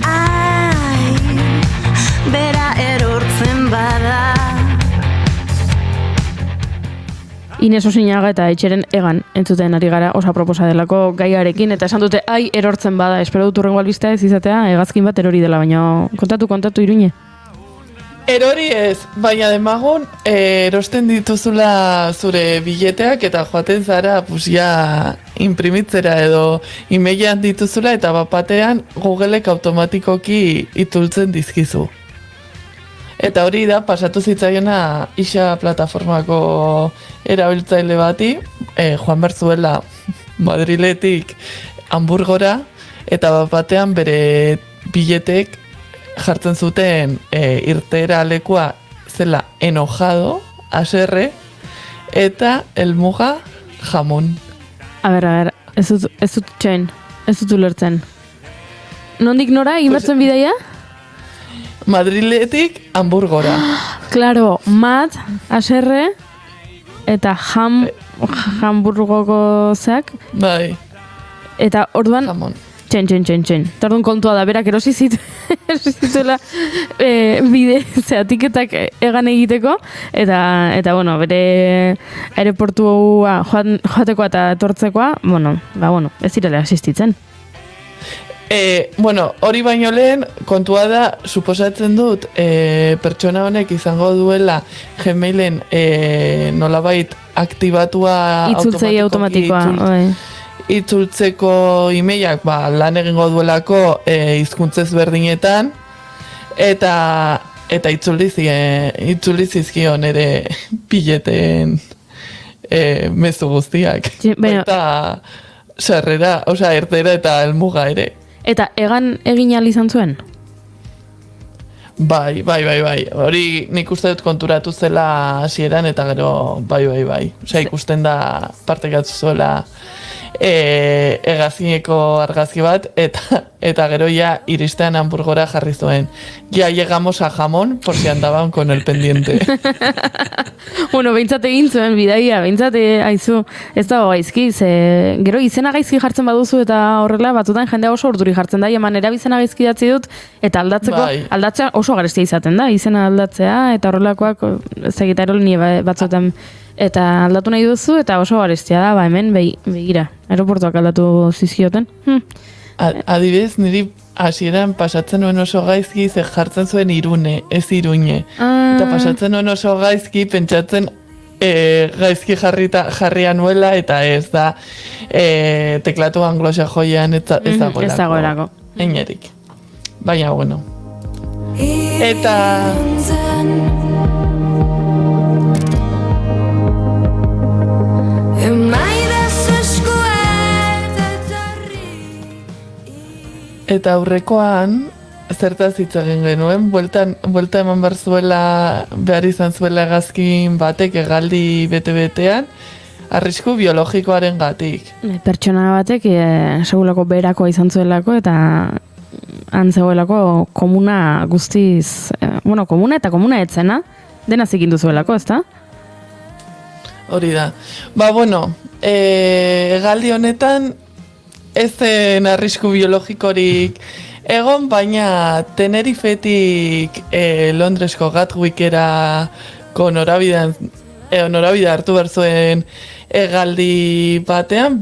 Ai, bera erortzen bada Ines Osinaga eta Etxeren Egan entzuten ari gara osa proposa delako gaiarekin eta esan dute erortzen bada, espero dut urrengo albistea ez izatea egazkin bat erori dela, baina kontatu Iruñe. Erori ez, baina demagun erosten dituzula zure bileteak eta joaten zara ja imprimitzera edo emailean dituzula eta bapatean Googleek automatikoki itzultzen dizkizu. Eta hori da, pasatu zitzaiona isa plataformako erabiltzaile bati, joan berzuela Madriletik Hamburgora eta bapatean bere biletek jartzen zuten irteera lekua zela enojado, aserre, eta elmuga jamon. A ber, ez dut txain, ez dut ulertzen. Nondik nora, egin bertzen bidaia? Madriletik Hamburgora. Claro, mat, aserre, eta Hamburgoko zeak. Bai. Eta orduan... Jamon. Txen. Tardun kontua da, berak erosi zituela bide zeatiketak egan egiteko, eta bueno, bere aeroportua joatekoa eta etortzekoa, ez direla asistitzen. Hori baino lehen, kontua da, suposatzen dut, pertsona honek izango duela Gmailen nolabait aktibatua itzultzei automatikoa, itzultzeko emailak lan egingo duelako hizkuntzez berdinetan eta itzuli zizkion ere pileteen mezu guztiak. Eta sarrera, ertera eta helmuga ere. Eta egan egin ahal izan zuen? Bai. Hori nik uste dut konturatu zela hasieran eta gero bai. Ikusten da partekatu zuela egazineko argazki bat eta gero ya iristean Hamburgora jarri zuen. Ya llegamos a jamón por si andaban con el pendiente. Bueno, behintzat egin zuen bidaia, behintzat aizu, ez dago gaizki, gero izena gaizki jartzen baduzu eta horrela batzutan jendea oso urduri jartzen da, eman erabizena gaizki datzi dut eta aldatzea oso garestia izaten da, izena aldatzea eta horrelakoak ez egita erolini batzutan eta aldatu nahi duzu eta oso garestia da, hemen begira, aeroportuak aldatu zizkioten. Adibidez, niri hasieran pasatzen nuen oso gaizki ze jartzen zuen Irune, ez Iruñe. Eta pasatzen nuen oso gaizki pentsatzen gaizki jarria nuela eta ez da teklatu anglosajoian ez dagoelako. Einerik. Baina, bueno. Eta... Am I Eta aurrekoan, zertaz hitz egin genuen, buelta eman behar izan zuela hegazkin batek hegaldi bete-betean, arrisku biologikoaren gatik. Pertsona batek segulako beherakoa izan zuelako eta antzegoelako komuna guztiz, komuna eta komuna etzena, dena zikindu zuelako, ezta? Hori da. Hegaldi honetan ez zen arrisku biologikorik egon, baina Tenerifetik Londresko Gatwickera norabidea hartu behar zuen hegaldi batean,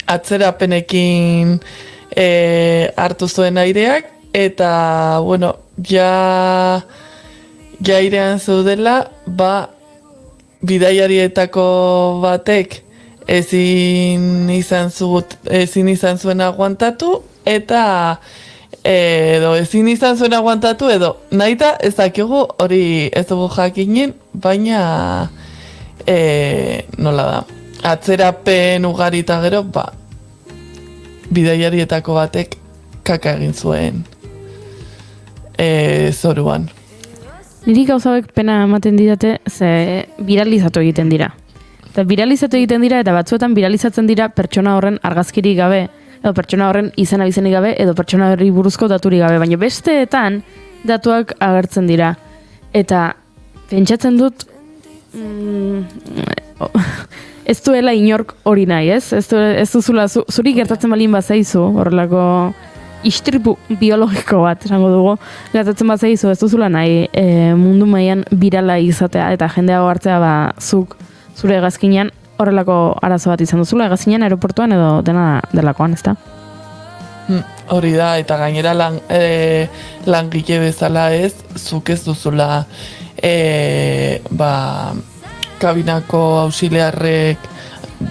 atzerapenekin hartu zuen aireak, eta, ja airean zeudela, bidaiarietako batek ezin izan zuen aguantatu, eta ezin izan zuen aguantatu, edo nahita ez dakigu hori ez dugu jakinen, baina nola da, atzerapen ugari eta gero, bidaiarietako batek kaka egin zuen zoruan. Niri gauza hauek pena ematen didate, ze viralizatu egiten dira. Eta viralizatu egiten dira, eta batzuetan viralizatzen dira pertsona horren argazkirik gabe, edo pertsona horren izena bizenik gabe, edo pertsona horri buruzko daturik gabe, baina besteetan datuak agertzen dira. Eta pentsatzen dut, ez duela inork hori nahi, ez? Ez duzula, zuri gertatzen balin bazaizu, horrelako istripu biologiko bat, esango dugu, gertatzen bazaizu, ez duzula nahi mundu mailan birala izatea, eta jendea hartzea zuk zure hegazkinean horrelako arazo bat izan duzula, hegazkinean aeroportuan edo dena delakoan, ezta? Hori da, eta gainera langile bezala ez, zuk ez duzula kabinako auxiliarrek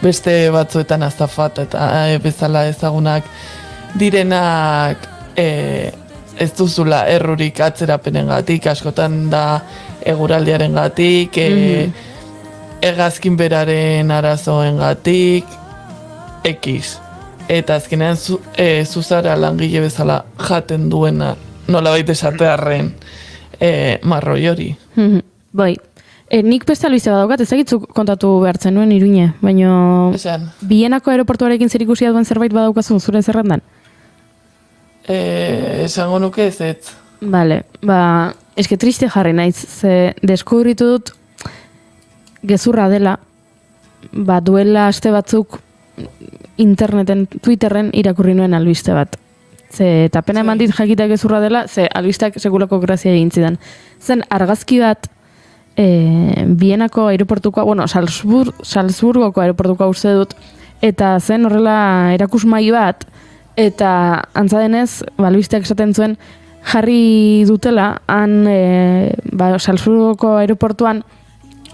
beste batzuetan azafat eta bezala ezagunak direnak ez duzula errurik atzerapenengatik, askotan da eguraldiarengatik, hegazkin beraren arazoengatik, X. Eta azkenean zuzara langile bezala jaten duena nolabait esatearren marroi hori. Bai. Nik beste albiste badaukat, ezagitzuk kontatu behartzen nuen Iruñe, baina Bienako aeroportuarekin zerikusia duen zerbait badaukazu zure zerrendan? Esango nuke ez. Bale, eske triste jarri naiz, ze deskubritu dut gezurra dela, duela aste batzuk interneten, Twitterren irakurri nuen albiste bat. Eta pena eman dit jakitak gezurra dela, ze albisteak sekulako grazia egin zidan. Zen argazki bat, Bienako aeroportukoa, Salzburgoko aeroportukoa uste dut, eta zen horrela erakusmai bat, eta antza denez, albisteak esaten zuen, jarri dutela, han Salzburgoko aeroportuan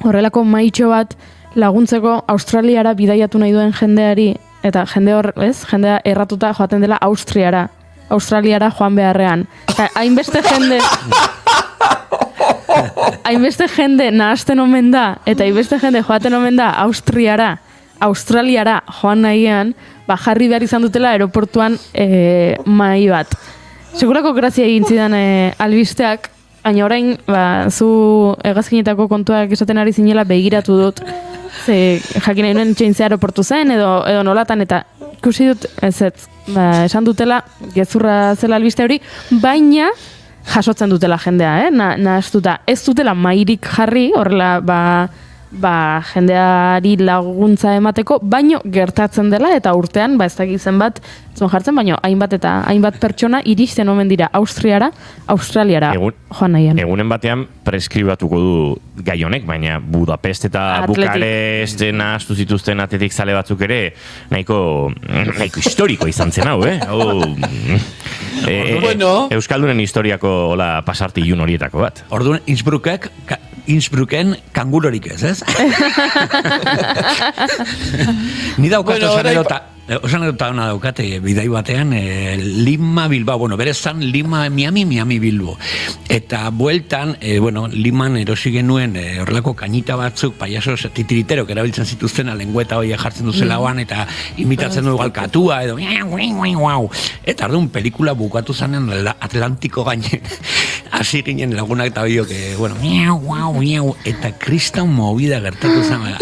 horrelako maitxo bat laguntzeko Australiara bidaiatu nahi duen jendeari, eta jendea erratuta joaten dela Australiara joan beharrean. Hainbeste jende nahasten omen da, eta hainbeste jende joaten omen da Australiara joan nahian, jarri behar izan dutela aeroportuan mai bat. Segurako grazia egin zidan albisteak, baina orain, zu hegazkinetako kontuak esaten ari zinela begiratu dut, ze jakin nahi nuen txeintzea aeroportu zen, edo nolatan, eta ikusi dut, esan dutela, gezurra zela albiste hori, baina jasotzen dutela jendea, nahaztuta. Ez dutela mairik jarri, horrela, jendeari laguntza emateko, baino gertatzen dela, eta urtean, ez dakit zenbat, jartzen, baino hainbat pertsona iristen omen dira Australiara joan nahian. Egunen batean preskribatuko du gai honek, baina Budapest eta Bukarest nahaztu zituzten atletik zale batzuk ere, nahiko historiko izan zen hau, Euskaldunen historiako pasarte ilun horietako bat. Orduan, Innsbrucken kangurorik ez? Ni daukatu Oso anekdota hona daukate, bidai batean, Lima Bilbao, bueno, bere zan Lima Miami Bilbo. Eta bueltan, Liman erosi genuen horrelako kainita batzuk, payasos titiritero, erabiltzen zituzten lengüeta hori jartzen duzelagoan, eta imitatzen du igual katua, edo eta orduan pelikula bukatu zanen Atlantiko gainen. Hasi ginen lagunak eta biok, eta kriston movida gertatu zen,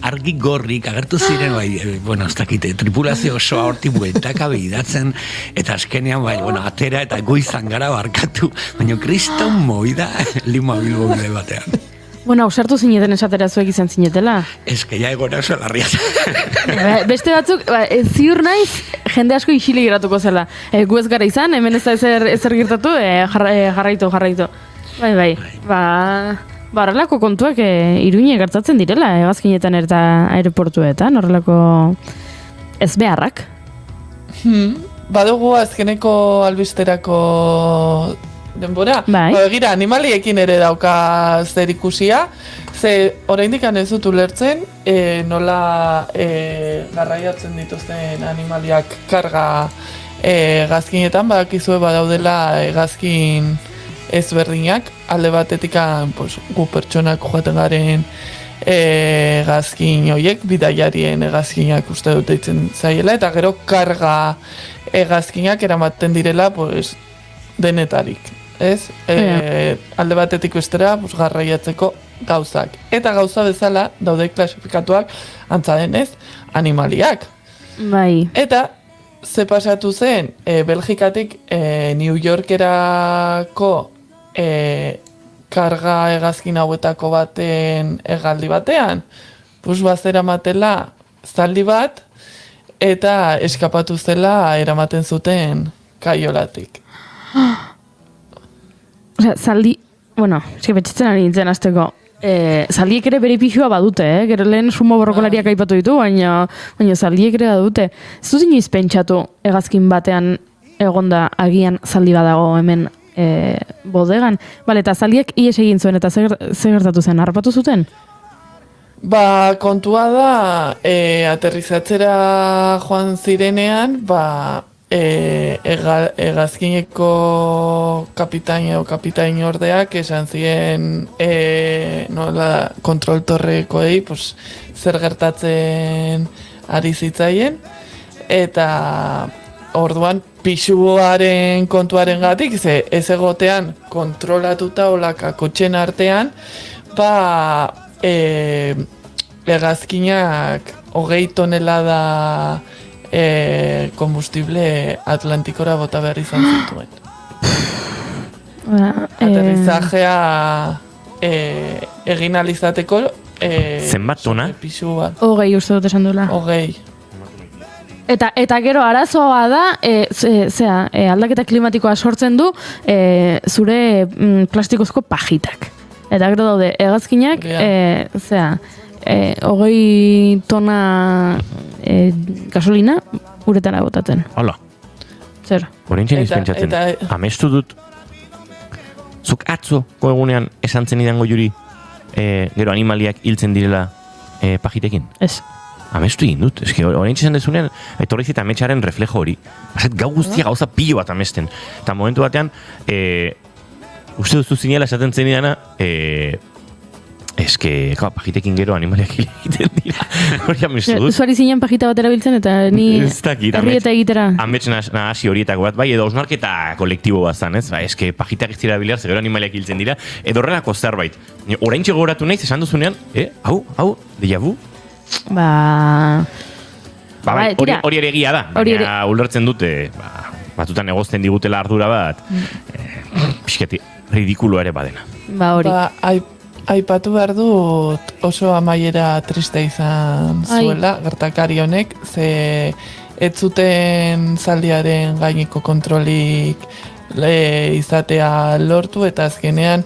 argi gorrik agertu ziren, ez dakite, tripulazio osoa horti bueltaka behidatzen, eta azkenean, atera eta goizan gara barkatu, baina kriston movida Lima Bilbo bide batean. Ausartu zineten esatera zuek izan zinetela. Ez que ja egora oso larria. Beste batzuk, ziur naiz, jende asko isili geratuko zela. Gu ez gara izan, hemen ez da ezer gertatu, jarraitu. Bai. Horrelako kontuak Iruñe gertatzen direla, hegazkinetan eta aeroportuetan, horrelako ez beharrak. Badugu azkeneko albisterako denbora. Bai. Egira, animaliekin ere dauka zer ikusia, ze oraindik ez dut ulertzen, nola garraiatzen dituzten animaliak karga hegazkinetan, badakizue badaudela hegazkin ezberdinak, alde batetik gu pertsonak joaten garen hegazkin horiek, bidaiarien hegazkinak uste dut deitzen zaiela, eta gero karga hegazkinak eramaten direla denetarik. Ez? Alde batetik bestera garraiatzeko gauzak. Eta gauza bezala daude klasifikatuak antza denez animaliak. Bai. Eta ze pasatu zen Belgikatik New Yorkerako karga hegazkin hauetako baten hegaldi batean, bazera matela zaldi bat eta eskapatu zela eramaten zuten kaiolatik. Zaldi, betxitzen ari nintzen azteko. Zaldiek ere bere pixua badute, gero lehen sumo borrokolariak aipatu ditu, baina zaldiek ere badute. Ez dut inoiz pentsatu hegazkin batean egonda agian zaldi badago hemen bodegan. Eta zaldiek ies egin zuen eta zer gertatu zen, harrapatu zuten? Kontua da, aterrizatzera joan zirenean, hegazkineko kapitain edo kapitain ordeak esan ziren kontrol torrekoei zer gertatzen ari zitzaien, eta orduan pisuaren kontuaren gatik, ez egotean kontrolatuta olaka kotxen artean, hegazkinak 20 tonelada kombustible Atlantikora bota behar izan zituen. Aterrizajea egin alizateko zenbat tona? 20 uste dut esan duela. 20. Eta gero arazoa da, aldaketa klimatikoa sortzen du zure plastikozko pajitak. Eta gero daude, hegazkinak, 20 tona gasolina uretara botatzen. Hala. Zer? Horintxen izpentsatzen. Amestu dut, zuk atzoko egunean esan zen idango juri, gero animaliak hiltzen direla pajitekin? Ez. Amestu egin dut. Eske horintxen esan dezunean, etorri zita ametxaren reflejo hori. Azet gau guztia gauza pilo bat amesten. Eta momentu batean, uste duzu zinela esaten zen idana, eske, pajitekin gero animaliak egiten dira. Hori amestu dut. Zuari zinen pajita bat erabiltzen eta ni herri eta egitera. Ametxen hasi horietako bat, edo osnarketa kolektibo bat zan, ez? Eske pajitak ez dira bilar, zegero animaliak hiltzen dira, edo horrelako zerbait. Oraintxe gogoratu naiz, esan duzunean, hau, déjà vu? Hori ere egia da, baina ulertzen dute, batutan egozten digutela ardura bat, pixketi, ridikulo ere badena. Hori. Aipatu behar dut oso amaiera triste izan zuela, gertakari honek, ze ez zuten zaldiaren gaineko kontrolik izatea lortu, eta azkenean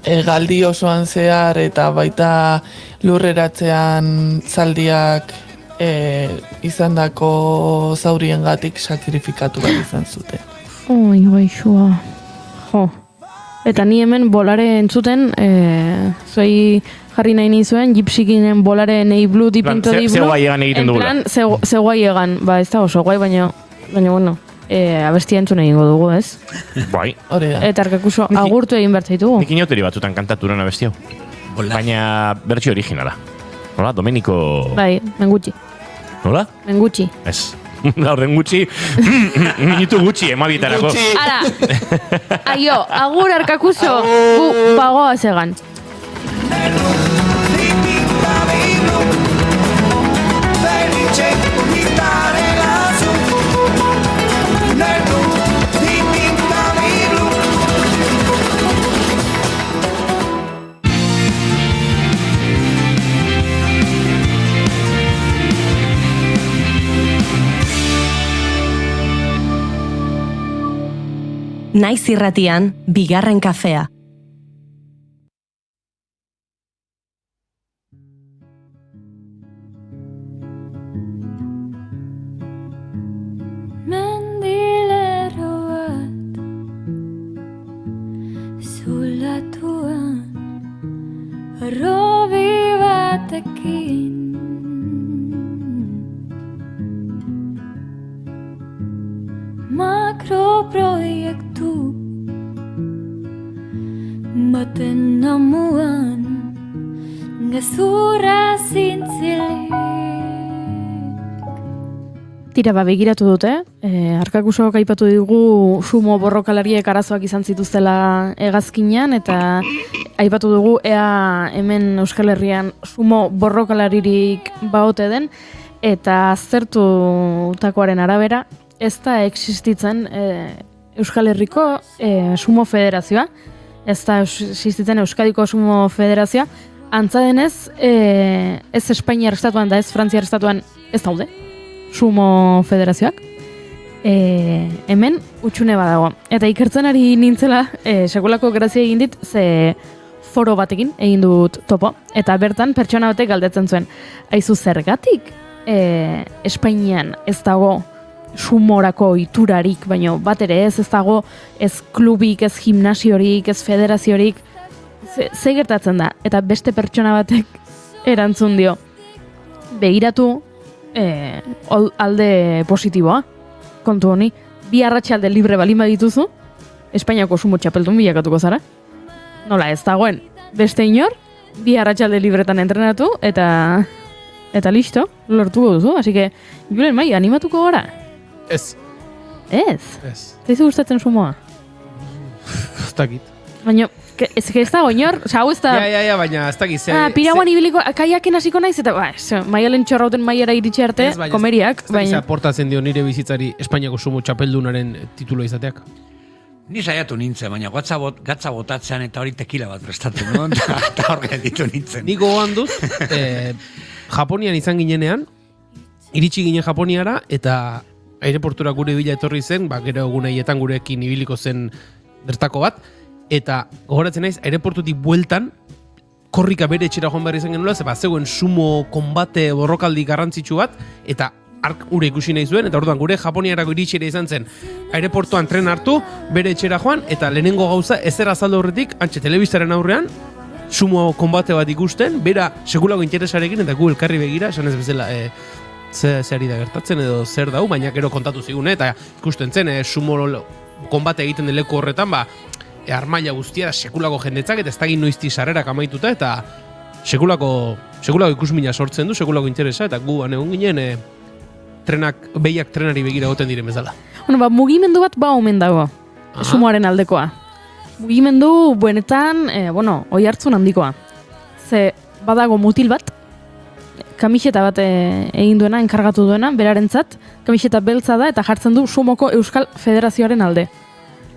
hegaldi osoan zehar eta baita lurreratzean zaldiak izandako zauriengatik sakrifikatu behar izan zuten. Oi, gaixoa. Jo. Eta ni hemen bolare entzuten, zoi jarri nahi nizuen, gipsikinen bolare nahi blu, dipinto di blu. Zegoa egan egiten dugula. En plan, zegoa egan, ba ez da oso guai, baina bueno, abestia entzun egingo dugu, ez? Bai. Eta Arkakuso, agurtu egin behar zaitugu. Nik inoteri batzutan kantaturen abesti hau. Baina bertsio originala. Hola, Domenico... Bai, mengutxi. Nola? Mengutxi. Ez. Orden gutxi, minutu gutxi, emabietarako. Ara, aio, agur Arkakuso, gu bagoa zegan. Naiz irratian, bigarren kafea. Mendilero bat zulatuan arrobi batekin makroproiektu baten amuan gezurra zintzilik. Tira, begiratu dute, Arkakusok aipatu digu sumo borrokalariek arazoak izan zituztela hegazkinean, eta aipatu dugu ea hemen Euskal Herrian sumo borrokalaririk baote den, eta aztertutakoaren arabera, ez da existitzen Euskal Herriko sumo federazioa, ez da existitzen Euskadiko sumo federazioa, antza denez, ez Espainiar estatuan da ez Frantziar estatuan ez daude sumo federazioak. Hemen utxune badago. Eta ikertzen ari nintzela, sekulako grazia egin dit, ze foro batekin egin dut topo. Eta bertan pertsona batek galdetzen zuen. Aizu zergatik Espainian ez dago sumorako iturarik, baino bat ere ez dago ez klubik, ez gimnasiorik, ez federaziorik. Ze gertatzen da? Eta beste pertsona batek erantzun dio. Begiratu alde positiboa, kontu honi, bi arratsalde libre balin badituzu, Espainiako sumo txapeldun bilakatuko zara. Nola ez dagoen, beste inor, bi arratsalde libretan entrenatu, eta listo, lortuko duzu. Así que, Julen Mai, animatuko gara? Ez. Ez? Zaizu gustatzen sumoa? Ez dakit. Baina, ez dago inor, hau ez da... Ja, baina ez dakit. Pirauan ibiliko, kaiaken hasiko naiz, eta maialen txorrauten maiara iritsi arte, komeriak, baina... Ez aportatzen dio nire bizitzari Espainiako sumo txapeldunaren titulo izateak. Ni saiatu nintzen, baina gatza botatzean eta hori tekila bat prestatu, no? Eta horre ditu nintzen. Nik gogoan dut, Japonian izan ginenean, iritsi ginen Japoniara, eta aireportura gure bila etorri zen, gero eguneietan gurekin ibiliko zen bertako bat, eta gogoratzen naiz, aireportutik bueltan, korrika bere etxera joan behar izan genuela, zeba zegoen sumo konbate borrokaldi garrantzitsu bat, eta ark ure ikusi nahi zuen, eta orduan gure Japoniarako iritxera izan zen, aireportuan tren hartu, bere etxera joan, eta lehenengo gauza ezer azaldu horretik, antxe telebistaren aurrean, sumo konbate bat ikusten, bera sekulako interesarekin, eta gu elkarri begira, esan ez bezala, zer ari da gertatzen edo zer dau, baina gero kontatu zigune, eta ikusten zen, sumo konbate egiten den leku horretan, armaila guztia sekulako jendetzak, eta ez dagin noizti sarrerak amaituta, eta sekulako ikusmina sortzen du, sekulako interesa, eta gu egon ginen behiak trenari begira goten diren bezala. Mugimendu bat omen dago, sumoaren aldekoa. Mugimendu buenetan, oi hartzun handikoa. Ze badago mutil bat, kamiseta bat egin duena, enkargatu duena, berarentzat, kamiseta beltza da, eta jartzen du Sumoko Euskal Federazioaren alde.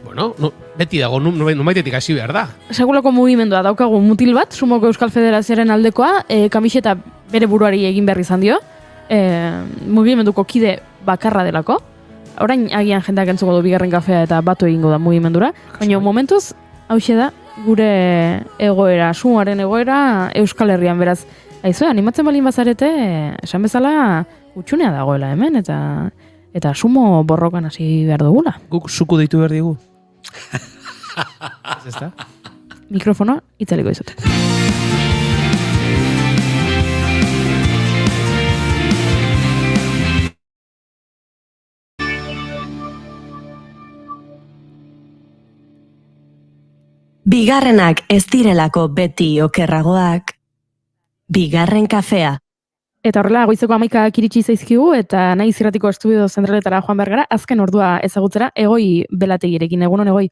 Bueno, beti dago, numaitetik hasi behar da. Segulako mugimendua daukagu mutil bat, Sumoko Euskal Federazioaren aldekoa, kamiseta bere buruari egin behar izan dio, mugimenduko kide bakarra delako. Orain agian jendeak entzuko du bigarren kafea eta batu egingo da mugimendura, baina momentuz, hauxe da, gure egoera, Sumoaren egoera Euskal Herrian, beraz, aizu, animatzen balin bazarete, esan bezala, utxunea dagoela hemen, eta sumo borrokan hasi behar dugula. Guk suku deitu behar digu. ezta? Mikrofonoa itzaliko izute. Bigarrenak ez direlako beti okerragoak. Bigarren kafea. Eta horrela, goizeko 11 iritsi zaizkigu, eta naiz irratiko estudio zentraletara joan behar gara, azken ordua ezagutzera, Egoi Belategirekin. Egunon, Egoi?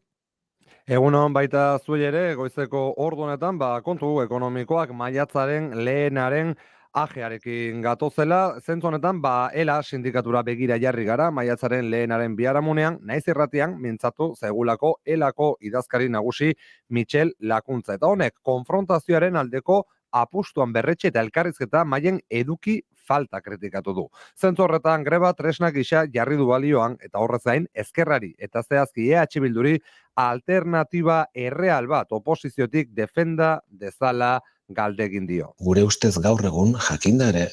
Egunon baita zuei ere, goizeko ordu honetan, kontu ekonomikoak maiatzaren lehenaren ajearekin gatozela, zentzu honetan, ELA sindikatura begira jarri gara, maiatzaren lehenaren biharamunean, naiz irratian, mintzatu zegulako ELako idazkari nagusi Michel Lakuntza. Eta honek, konfrontazioaren aldeko apustuan berretxe eta elkarrizketa maien eduki falta kritikatu du. Zentzu horretan greba tresnak gisa jarri du balioan eta horrez gain ezkerrari eta zehazki EH Bilduri alternatiba erreal bat oposiziotik defenda dezala galdegin dio. Gure ustez gaur egun jakinda ere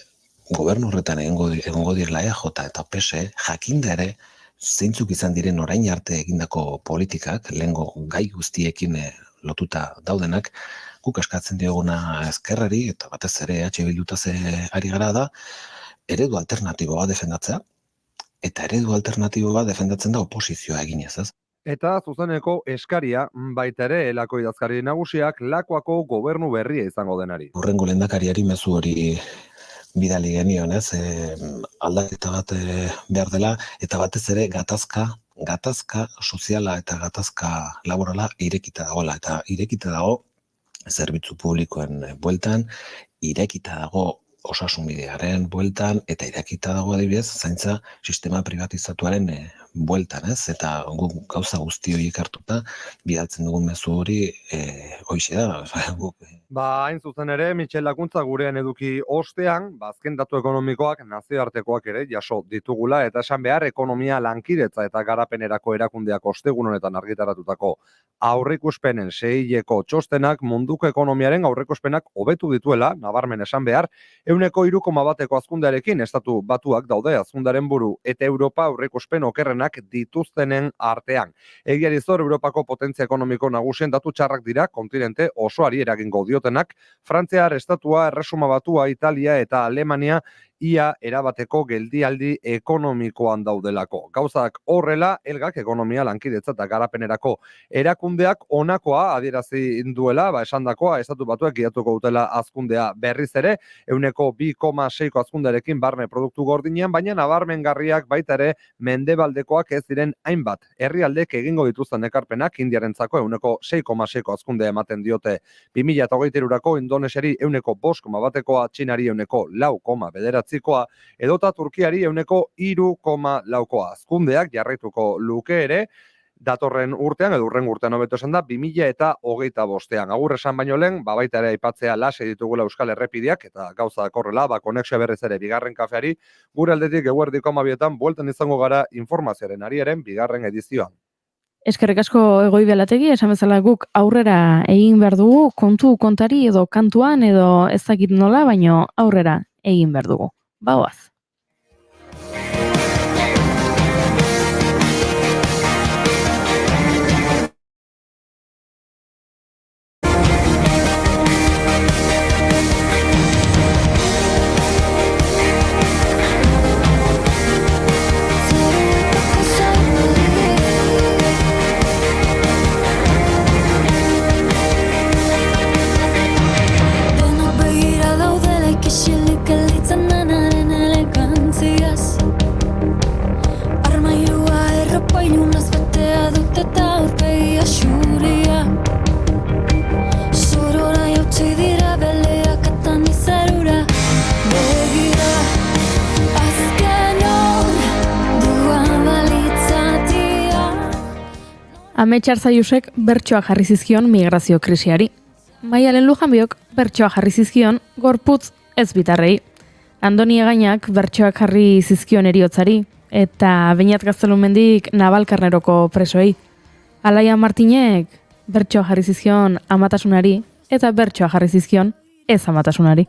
gobernu horretan egongo direla EJ eta PSE jakinda ere zeintzuk izan diren orain arte egindako politikak, lehengo gai guztiekin lotuta daudenak, guk eskatzen dioguna ezkerrari, eta batez ere EH Bildutaz ari gara da, eredu alternatiboa defendatzea, eta eredu alternatiboa defendatzen da oposizioa eginez, ez? Eta zuzeneko eskaria baita ere ELako idazkari nagusiak Lakuako gobernu berria izango denari. Hurrengo lehendakariari mezu hori bidali genion, ez? Aldaketa bat behar dela, eta batez ere gatazka soziala eta gatazka laborala irekita dagoela, eta irekita dago zerbitzu publikoen bueltan, irekita dago osasunbidearen bueltan, eta irekita dago adibidez zaintza sistema privatizatuaren bueltan, ez? Eta gauza guzti horiek hartuta, bidaltzen dugun mezu hori hoixe da. Hain zuzen ere, Michel Lakuntza gurean eduki ostean, azken datu ekonomikoak nazioartekoak ere jaso ditugula, eta esan behar ekonomia lankidetza eta garapenerako erakundeak ostegun honetan argitaratutako aurreikuspenen seileko txostenak munduko ekonomiaren aurreikuspenak hobetu dituela, nabarmen esan behar, 1,1% hazkundearekin estatu batuak daude hazkundearen buru eta Europa aurreikuspen okerrenak dituztenen artean. Egiari zor, Europako potentzia ekonomiko nagusien datu txarrak dira kontinente osoari eragingo diotenak, Frantziar estatua, Erresuma Batua, Italia eta Alemania ia erabateko geldialdi ekonomikoan daudelako. Gauzak horrela, elgak ekonomia lankidetza eta garapenerako erakundeak onakoa adierazi duela, esandakoa, estatu batuek giatuko dutela hazkundea berriz ere, 2,6 hazkundearekin barne produktu gordinean, baina nabarmengarriak baita ere mendebaldekoak ez diren hainbat. Herrialdek egingo dituzten ekarpenak Indiarentzako 6,6 hazkundea ematen diote 2023ko, Indonesiari 5,1%, Txinari 4,9%, edota Turkiari 3,4%. Hazkundeak jarraituko luke ere, datorren urtean, edo urren urtean hobeto esan da, 2025. Agur esan baino lehen, baita ere aipatzea lase ditugula Euskal Errepideak, eta gauza korrela, konexioa berriz ere bigarren kafeari, gure aldetik eguerdiko 12etan bueltan izango gara informazioaren ariaren bigarren edizioan. Eskerrik asko Egoi Belategi, esan bezala guk aurrera egin behar dugu, kontu kontari edo kantuan edo ez dakit nola, baino aurrera egin behar dugu. Bagoaz. Ametxar Zaiusek bertsoa jarri zizkion migrazio krisiari. Maialen Lujanbiok bertsoa jarri zizkion gorputz ez bitarrei. Andoni Egainak bertsoak jarri zizkion eriotzari, eta Beñat Gaztelumendik Nabalkarneroko presoei. Alaia Martinek bertsoa jarri zizkion amatasunari, eta bertsoa jarri zizkion ez amatasunari.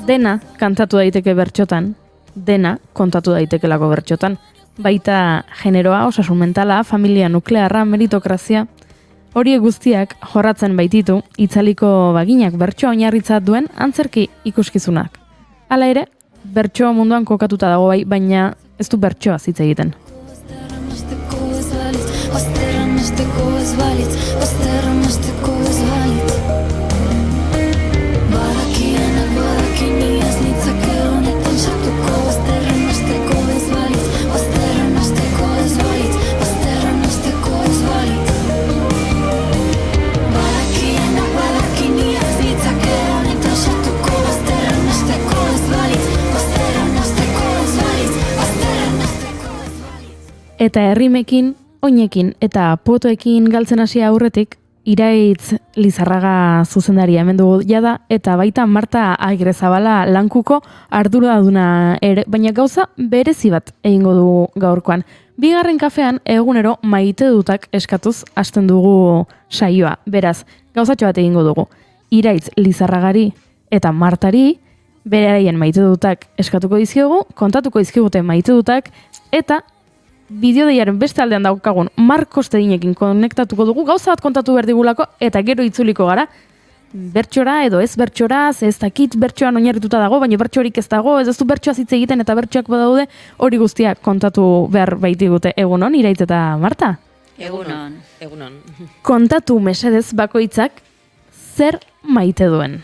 Dena kantatu daiteke bertxotan, dena kontatu daitekelako bertxotan. Baita generoa, osasun mentala, familia nuklearra, meritokrazia, horiek guztiak jorratzen baititu itzaliko baginak bertsoa oinarritzat duen antzerki ikuskizunak. Hala ere, bertsoa munduan kokatuta dago bai, baina ez du bertsoa hitz egiten. Eta herrimekin, oinekin eta potoekin galtzen hasi aurretik, Iraitz Lizarraga zuzendaria hemen dugu jada, eta baita Marta Agirrezabala lankuko arduraduna ere, baina gauza berezi bat egingo dugu gaurkoan. Bigarren kafean egunero maite dutak eskatuz hasten dugu saioa. Beraz, gauzatxo bat egingo dugu. Iraitz Lizarragari eta Martari beraien maite dutak eskatuko dizkiogu, kontatuko dizkigute maite dutak, eta bideodeiaren beste aldean daukagun Markos Tedinekin konektatuko dugu, gauza bat kontatu behar digulako, eta gero itzuliko gara, bertxora edo ez bertxora, ez dakit bertxoan oinarrituta dago, baina bertxorik ez dago, ez du bertxoa hitz egiten eta bertxoak badaude, hori guztia kontatu behar baitigute. Egunon, Iraitz eta Marta? Egunon. Egunon. Kontatu mesedez bakoitzak zer maite duen.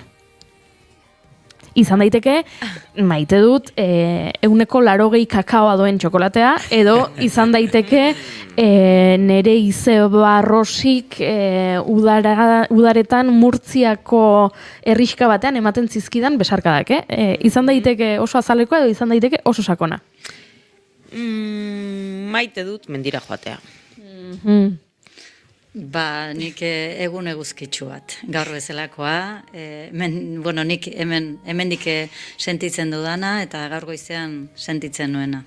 Izan daiteke, maite dut, 180 kakaoa duen txokolatea, edo izan daiteke nere izeba rosik udaretan Murtziako herrixka batean ematen zizkidan besarkadak, izan daiteke oso azalekoa edo izan daiteke oso sakona. Maite dut mendira joatea. Nik egun eguzkitsu bat, gaur bezalakoa, nik hemendik sentitzen dudana eta gaur goizean sentitzen nuena.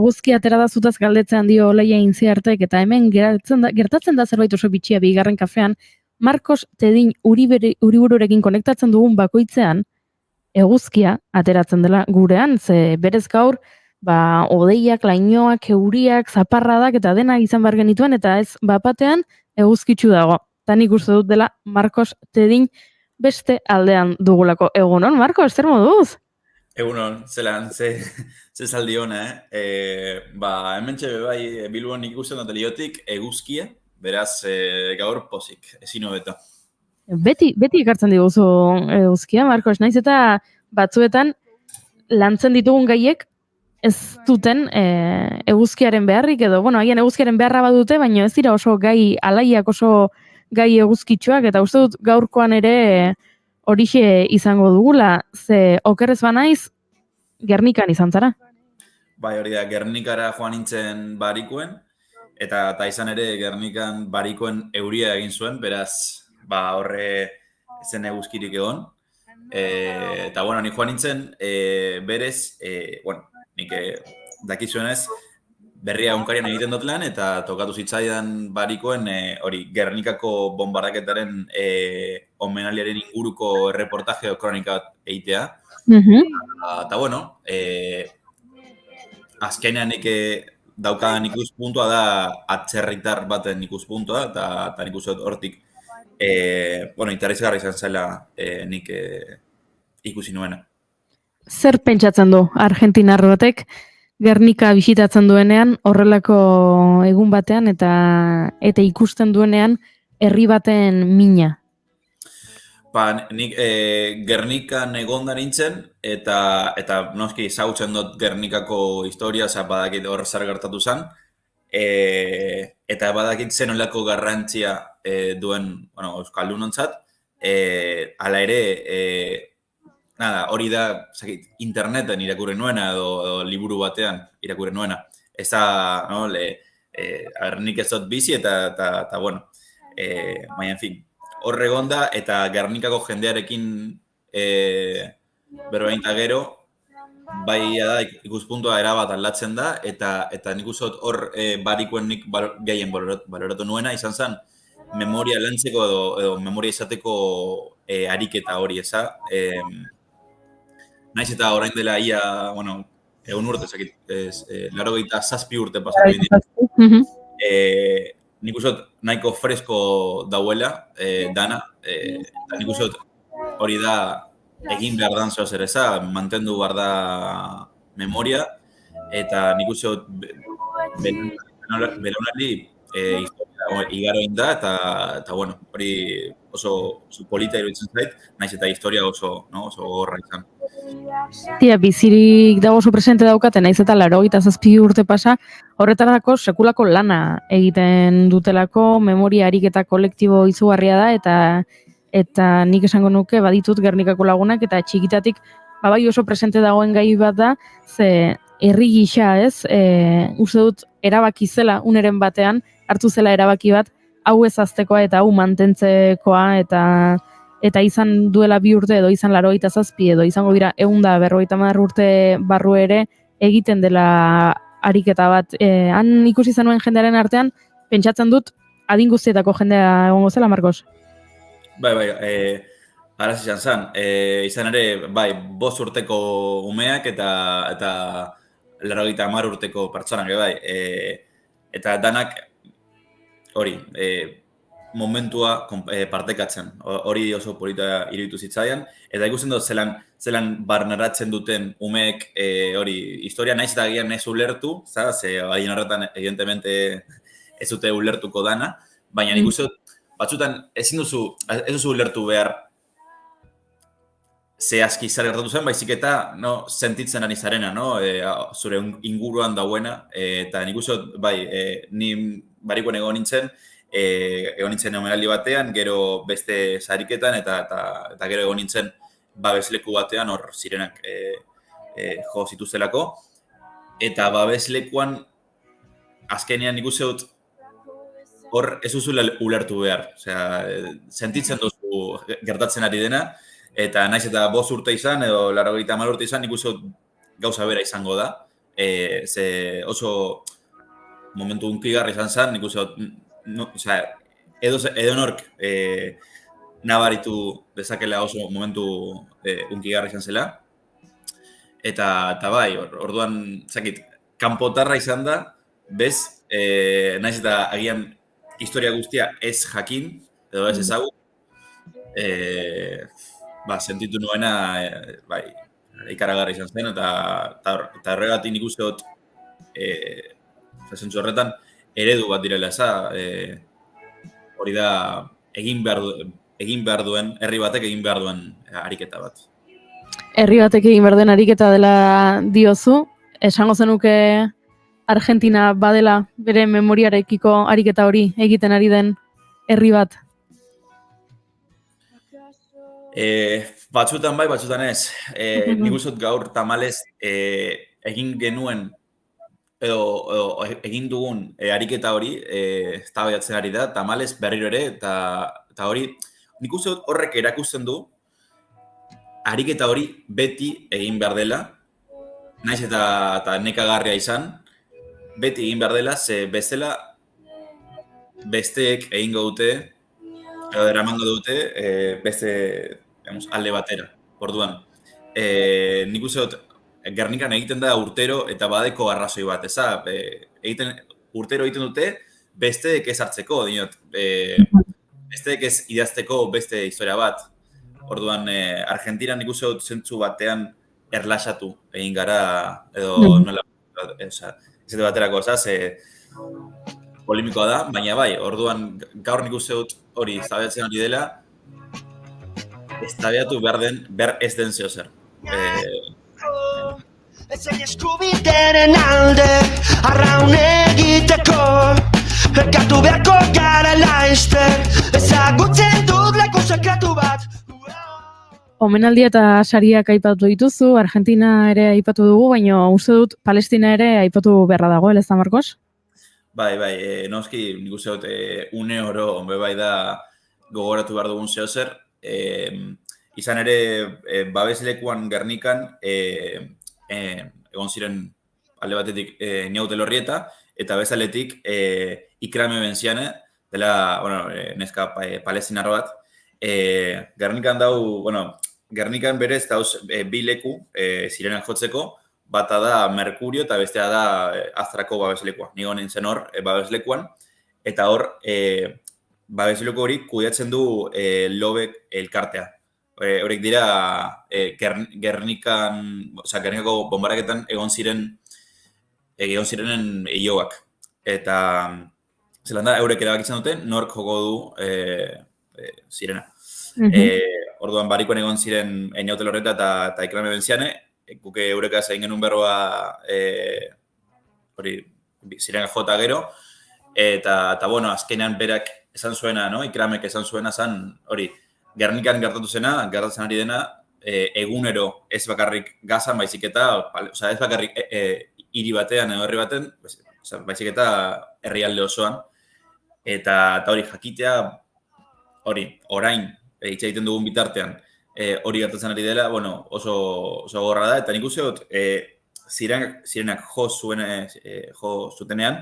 Eguzki atera da zutaz galdetzen dio Olaia Intziartek, eta hemen gertatzen da zerbait oso bitxia bigarren kafean, Markos Tedin Uribururekin konektatzen dugun bakoitzean, eguzkia ateratzen dela gurean, ze berez gaur, odeiak, lainoak, euriak, zaparradak eta dena izan behar genituen, eta ez bapatean eguzkitsu dago. Eta nik uste dut dela Markos Tedin beste aldean dugulako. Egunon, Markos, zer moduz? Egunon, zelan, ze zaldi hona, hemen txebe bai Bilbon ikusten dut eliotik eguzkia, beraz gaur pozik, ezin hobeta. Beti ekartzen diguzu eguzkia, Markos, naiz eta batzuetan lantzen ditugun gaiek ez duten eguzkiaren beharrik edo, agian eguzkiaren beharra badute, baina ez dira oso gai alaiak, oso gai eguzkitsuak, eta uste dut gaurkoan ere horixe izango dugula, ze okerrez banaiz Gernikan izan zara. Bai, hori da, Gernikara joan nintzen barikuen, eta izan ere Gernikan barikoen euria egin zuen, beraz, horre zen eguzkirik egon. Eta, nik joan nintzen berez, nik dakizuenez, berria egunkarian egiten dut lan, eta tokatu zitzaidan barikoen hori Gernikako bombardaketaren omenaliaren inguruko reportaje o kronika bat egitea. Eta, azkenean nik daukadan ikuspuntua da atzerritar baten ikuspuntua, eta nik uste hortik interesgarri izan zela nik ikusi nuena. zer pentsatzen du Argentinar batek Gernika bisitatzen duenean, horrelako egun batean eta ikusten duenean herri baten mina? Nik Gernikan egonda nintzen, eta noski ezagutzen dut Gernikako historia, badakit hor zer gertatu zen, eta badakit zen olako garrantzia duen euskaldunontzat, hala ere, hori da, interneten irakurri nuena edo liburu batean irakurri nuena. Ez da, nik ez dut bizi eta bueno, baina, en fin, hor egonda eta Gernikako jendearekin berbain eta gero, bai da ikuspuntua erabat aldatzen da, eta nik uste dut hor barikuen nik gehien baloratu nuena, izan zen, memoria lantzeko edo memoria izateko ariketa hori, eza. Naiz eta orain dela ia, egun urte, 87 urte pasatu dira. Nik uste dut nahiko fresko dauela, dana, eta nik uste dut hori da egin behar dan zeo zer eza, mantendu behar da memoria, eta nik uste dut belaunaldi historia igaroin da, eta bueno, hori oso polita iruditzen zait, naiz eta historia oso gorra izan. Tia, bizirik dago oso presente daukaten, naiz eta 87 urte pasa, horretarako sekulako lana egiten dutelako, memoria ariketa kolektibo izugarria da, eta nik esango nuke baditut Gernikako lagunak, eta txikitatik bai oso presente dagoen gai bat da, ze herri gisa ez, uste dut erabaki zela uneren batean, hartu zela erabaki bat, hau ez aztekoa eta hau mantentzekoa, eta izan duela 2 urte edo izan 87 edo izango dira 150 urte barru ere egiten dela ariketa bat. Han ikusi zenuen jendearen artean, pentsatzen dut adin guztietako jendea egongo zela, Marcos? Bai, araz izan zen. Izan ere, bai, 5 urteko umeak eta 90 urteko pertsonak, bai. Eta danak, hori, momentua partekatzen. Hori oso polita iruditu zitzaian. Eta ikusten dut zelan barneratzen duten umeek hori historia naiz eta agian ez ulertu, ze haien horretan evidentemente ez dute ulertuko dana, baina nik uste dut batzutan ez duzu ulertu behar zehazki zer gertatu zen, baizik eta sentitzen ari zarena, zure inguruan dauena, eta nik uste dut, bai, ni barikoen egon nintzen omenaldi batean, gero beste sariketan, eta gero egon nintzen babesleku batean hor zirenak jo zituzelako, eta babeslekuan azkenean nik uste dut hor ez duzu ulertu behar, sentitzen duzu gertatzen ari dena, eta naiz eta 5 urte izan, edo 90 urte izan, nik uste dut gauza bera izango da, ze oso momentu unkigarri izan zen, nik uste dut, edo nork nabaritu dezakela oso momentu unkigarri izan zela, eta bai, orduan, kanpotarra izan da, bez, naiz eta agian historia guztia ez jakin, edo ez ezagut, sentitu nuena, bai, ikaragarri izan zen, eta horregatik nik uste dut, zentzu horretan, eredu bat direla hori da, egin behar duen, herri batek egin behar duen ariketa bat. Herri batek egin behar duen ariketa dela diozu, esango zenuke Argentina badela bere memoriarekiko ariketa hori egiten ari den herri bat? Batzutan bai, batzutan ez. Nik uste dut gaur tamalez egin genuen edo egin dugun ariketa hori eztabaidatzen ari da, tamalez berriro ere, eta hori, nik uste dut horrek erakusten du ariketa hori beti egin behar dela, naiz eta nekagarria izan, beti egin behar dela, ze bestela besteek egingo dute, edo eramango dute, beste alde batera, orduan. Nik uste dut, Gernikan egiten da urtero eta badeko arrazoi bat, urtero egiten dute, besteek ez hartzeko, dinot, besteek ez idazteko beste historia bat. Orduan, Argentinan nik uste dut zentzu batean erlaxatu egin gara, edo nola, esate baterako, polemikoa da, baina bai, orduan gaur nik uste dut hori zabeatzen hori dela, eztabeatu behar ez den zeo zer. Ezen eskubideren alde arraun egiteko Ekatu beharko gara laizter Ezagutzen dut leku sekretu bat Omenaldia eta sariak aipatu dituzu, Argentina ere aipatu dugu, baina uste dut Palestina ere aipatu beharra dago, ez da, Marcos? Bai, noski nik uste dut une oro bai da gogoratu behar dugun zeo zer. Izan ere, babeslekuan Gernikan egon ziren alde batetik Niaute Lorrieta, eta bezaletik Ikrame Benziane, dela, neska palestinar bat. Gernikan Gernikan berez dauz bi leku zirenak jotzeko, bata da Merkurio eta bestea da Aztrako babeslekua. Nigo nintzen hor babeslekuan, eta hor babesleku hori kudeatzen du Lobek elkartea. Horrek dira Gernikako bombaraketan egon zirenen hilobak. Eta zelan da, eurek erabakitzen dute, nork joko du zirena. Orduan barikoan egon ziren Niaute Lorrieta eta Ikrame Benziane, guke eurekaz egin genuen berroa zirena jota gero, eta azkenean berak esan zuena, Ikramek esan zuena zan, hori, Gernikan gertatzen ari dena, egunero ez bakarrik Gazan, baizik eta, ez bakarrik hiri batean edo herri baten, baizik eta herrialde osoan, eta hori jakitea, orain, hitz egiten dugun bitartean, hori gertatzen ari dela, oso gorra da, eta nik uste dut, zirenak jo zutenean,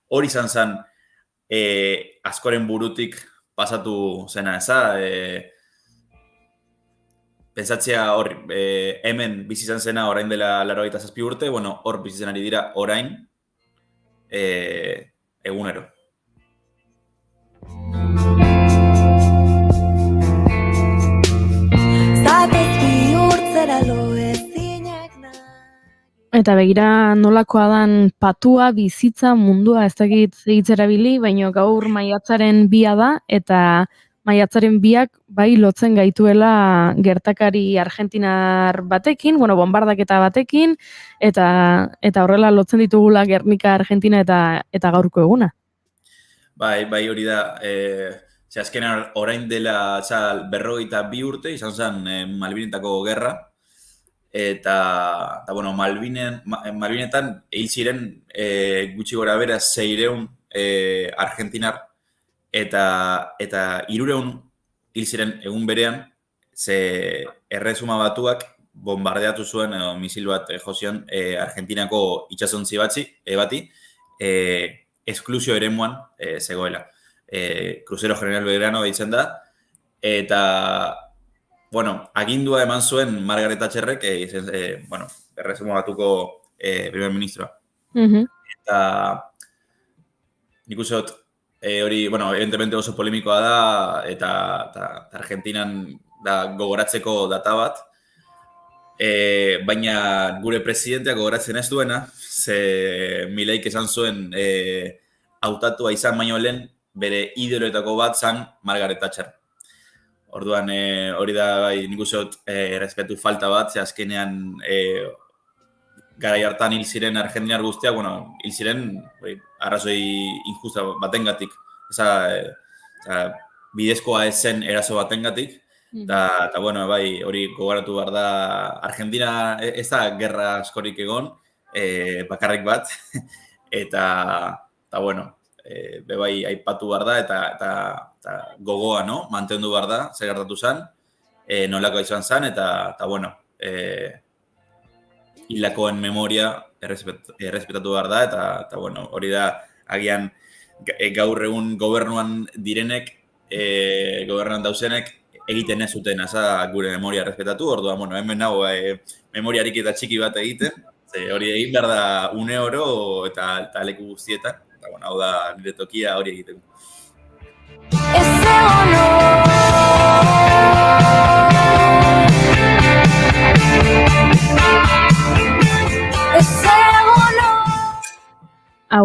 hori izan zen askoren burutik pasatu zena, pentsatzea hor, hemen bizi izan zena orain dela 87 urte, hor bizi zen ari dira orain egunero. Eta begira nolakoa dan patua, bizitza, mundua, ez dakit zeitzerabili, baina gaur maiatzaren 2 da, eta maiatzaren 2 bai lotzen gaituela gertakari argentinar batekin, bombardaketa batekin, eta horrela lotzen ditugula Gernika, Argentina eta gaurko eguna. Bai hori da, azkenean orain dela 52 urte, izan zen Malvinetako gerra, eta Malvinetan hil ziren gutxi gora bera 600 argentinar, eta 300 hil ziren egun berean, ze Erresuma Batuak bombardeatu zuen misil bat jozion Argentinako itxasontzi bati, esklusio eremuan zegoela. Crucero General Belgrano deitzen da, eta agindua eman zuen Margaret Thatcherrek, Erresuma Batuko primer ministroa. Eta nik uste dut, hori, evidentemente oso polemikoa da, eta Argentinan da gogoratzeko data bat, baina gure presidenteak gogoratzen ez duena, ze Mileik esan zuen hautatua izan baino lehen, bere ideoloetako bat zan Margaret Thatcher. Orduan, hori da, nik uste dut, respetu falta bat, ze azkenean garai hartan hil ziren argentinar guztiak, hil ziren arrazoi injusta batengatik. Bidezkoa ez zen eraso batengatik, eta hori gogoratu behar da, Argentina ez da gerra askorik egon, bakarrik bat, eta bebai aipatu behar da, eta gogoa, mantendu behar da, zer gertatu zen, nolako izan zen, eta hilakoen memoria errespetatu behar da, eta hori da, agian gaur egun gobernuan direnek, gobernuan dauzenek, egiten ez zuten gure memoria errespetatu, orduan, hemen nago memoria ariketa txiki bat egiten, hori egin behar da une oro eta leku guztietan, eta hau da nire tokia hori egiten.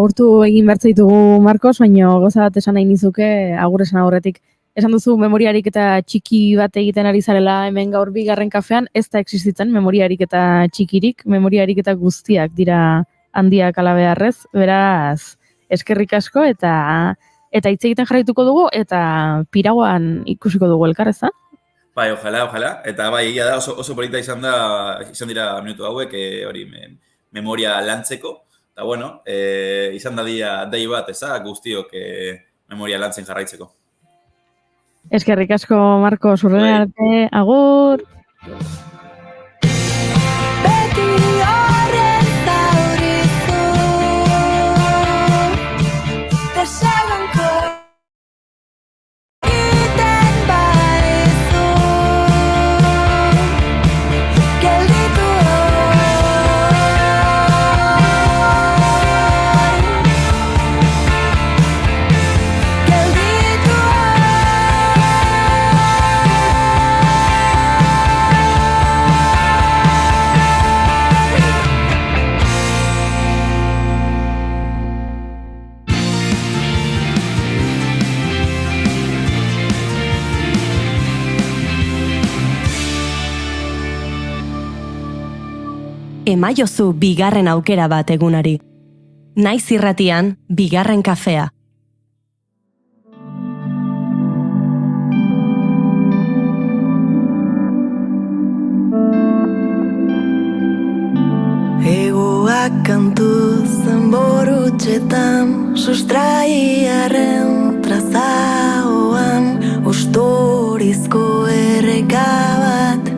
agurtu egin behar zaitugu, Marcos, baina goza bat esan nahi nizuke, agur esan aurretik. Esan duzu memoriarik eta txiki bat egiten ari zarela hemen gaur bigarren kafean, ez da existitzen memoriarik eta txikirik, memoriarik eta guztiak dira handiak ala beharrez, beraz, eskerrik asko eta hitz egiten jarraituko dugu eta piraguan ikusiko dugu elkar, ez da? Bai, ojalá. Eta bai, egia da oso polita izan dira minutu hauek hori memoria lantzeko. Eta bueno, izan da dei bat, eza, guztiok memoria lantzen jarraitzeko. Eskerrik asko, Marcos, urrena arte, agur! Emaiozu bigarren aukera bat egunari. Naiz irratian, bigarren kafea. Egoak kantu zenborutxetan, sustraiaren trazaoan, ostorizko erreka bat,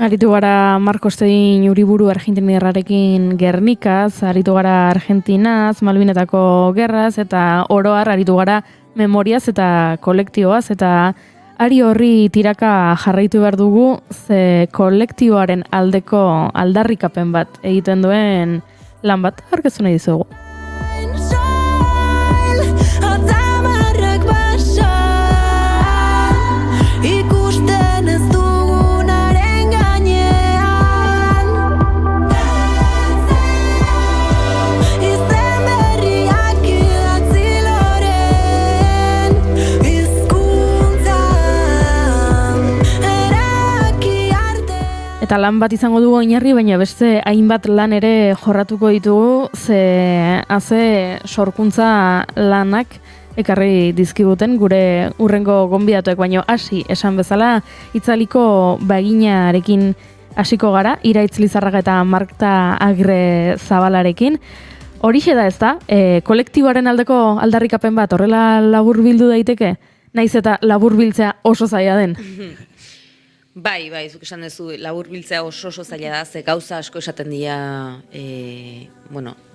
Aritu gara Marcos Tedin Uriburu argentiniarrarekin Gernikaz, aritu gara Argentinaz, Malvinetako gerraz, eta oroar aritu gara memoriaz eta kolektioaz, eta ari horri tiraka jarraitu behar dugu, ze kolektioaren aldeko aldarrikapen bat egiten duen lan bat, aurkeztu nahi dizugu. Eta lan bat izango dugu oinarri, baina beste hainbat lan ere jorratuko ditugu, ze haze sorkuntza lanak ekarri dizkiguten gure urrengo gonbidatuek, baina hasi esan bezala itzaliko baginarekin hasiko gara, Iraitz Lizarraga eta Marta Agirre Zabalarekin. Horixe da ez da, kolektiboaren aldeko aldarrikapen bat, horrela labur bildu daiteke, naiz eta labur biltzea oso zaila den. Bai, zuk esan duzu, labur biltzea oso zaila da, ze gauza asko esaten dira,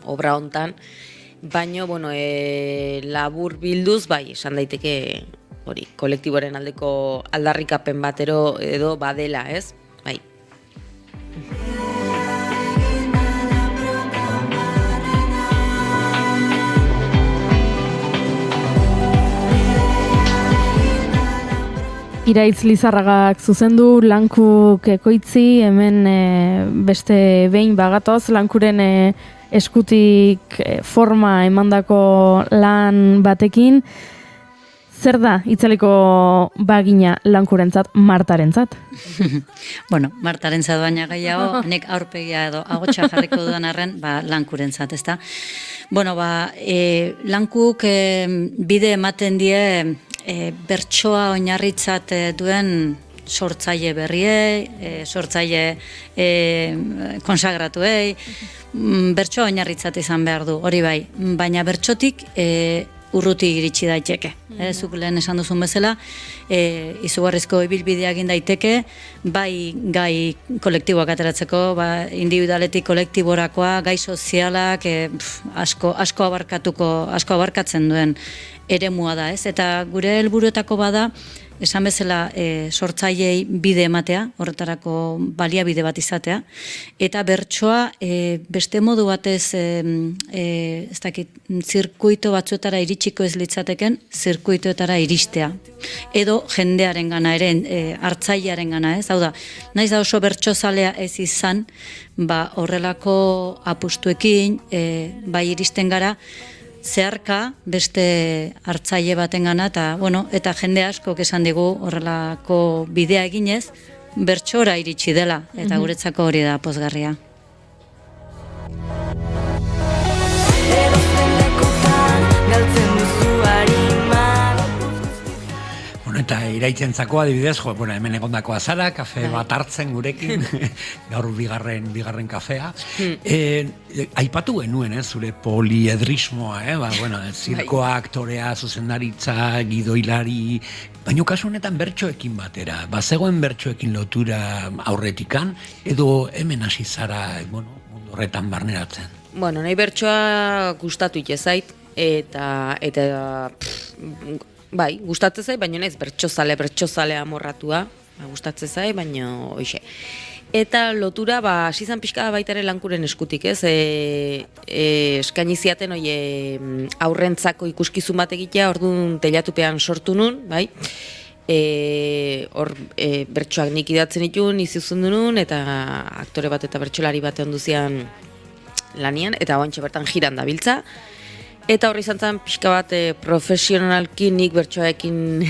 obra hontan, baina, labur bilduz, bai, esan daiteke, hori, kolektiboaren aldeko aldarrikapen batero edo badela, ez? Bai. Iraitz Lizarragak zuzendu, Lankuk ekoitzi, hemen beste behin bagatoz, Lankuren eskutik forma emandako lan batekin. Zer da itzaliko bagina Lankurentzat, Martarentzat? Martarentzat baina gehiago, nek aurpegia edo agotxa jarriko dudan arren, Lankurentzat, ezta? Lankuk bide ematen die bertsoa oinarritzat duen sortzaile berriei, sortzaile konsagratuei, bertsoa oinarritzat izan behar du, hori bai, baina bertsotik urruti iritsi daiteke. Zuk lehen esan duzun bezala, izugarrizko ibilbidea egin daiteke, bai gai kolektiboak ateratzeko, individualetik kolektiborakoa, gai sozialak, asko abarkatzen duen eremua da, ez? Eta gure helburuetako bada, esan bezala sortzaileei bide ematea, horretarako baliabide bat izatea, eta bertsoa beste modu batez ez dakit, zirkuito batzuetara iritsiko ez litzateken, zirkuitoetara iristea. Edo jendearen gana ere, hartzailearen gana ez, hau da, naiz da oso bertsozalea ez izan, horrelako apustuekin, bai iristen gara, zeharka beste hartzaile baten gana, eta jende asko esan digu horrelako bidea eginez, bertsora iritsi dela, eta guretzako hori da pozgarria. Eta iraitzentzako adibidez, hemen egondakoa zara, kafe bat hartzen gurekin, gaur bigarren kafea. Aipatu genuen, zure poliedrismoa, zirkoa, aktorea, zuzendaritza, gidoilari, baina kasu honetan bertsoekin batera, bazegoen bertsoekin lotura aurretikan, edo hemen hasi zara, mundu horretan barneratzen. Nahi bertsoa gustatu itezait, eta bai, gustatzen zait, baina naiz bertsozale amorratua, gustatzen zait, baina hoxe. Eta lotura, hasi izan pixka baita ere Lankuren eskutik, ez? Eskaini ziaten aurrentzako ikuskizun bat egitea, orduan teilatupean sortu nun, bai? Hor bertsoak nik idatzen ditun, izuzundu nun, eta aktore bat eta bertsolari bat onduzian lanian, eta oantxe bertan jiran dabiltza. Eta horri izan zen pixka bat profesionalki nik bertsoekin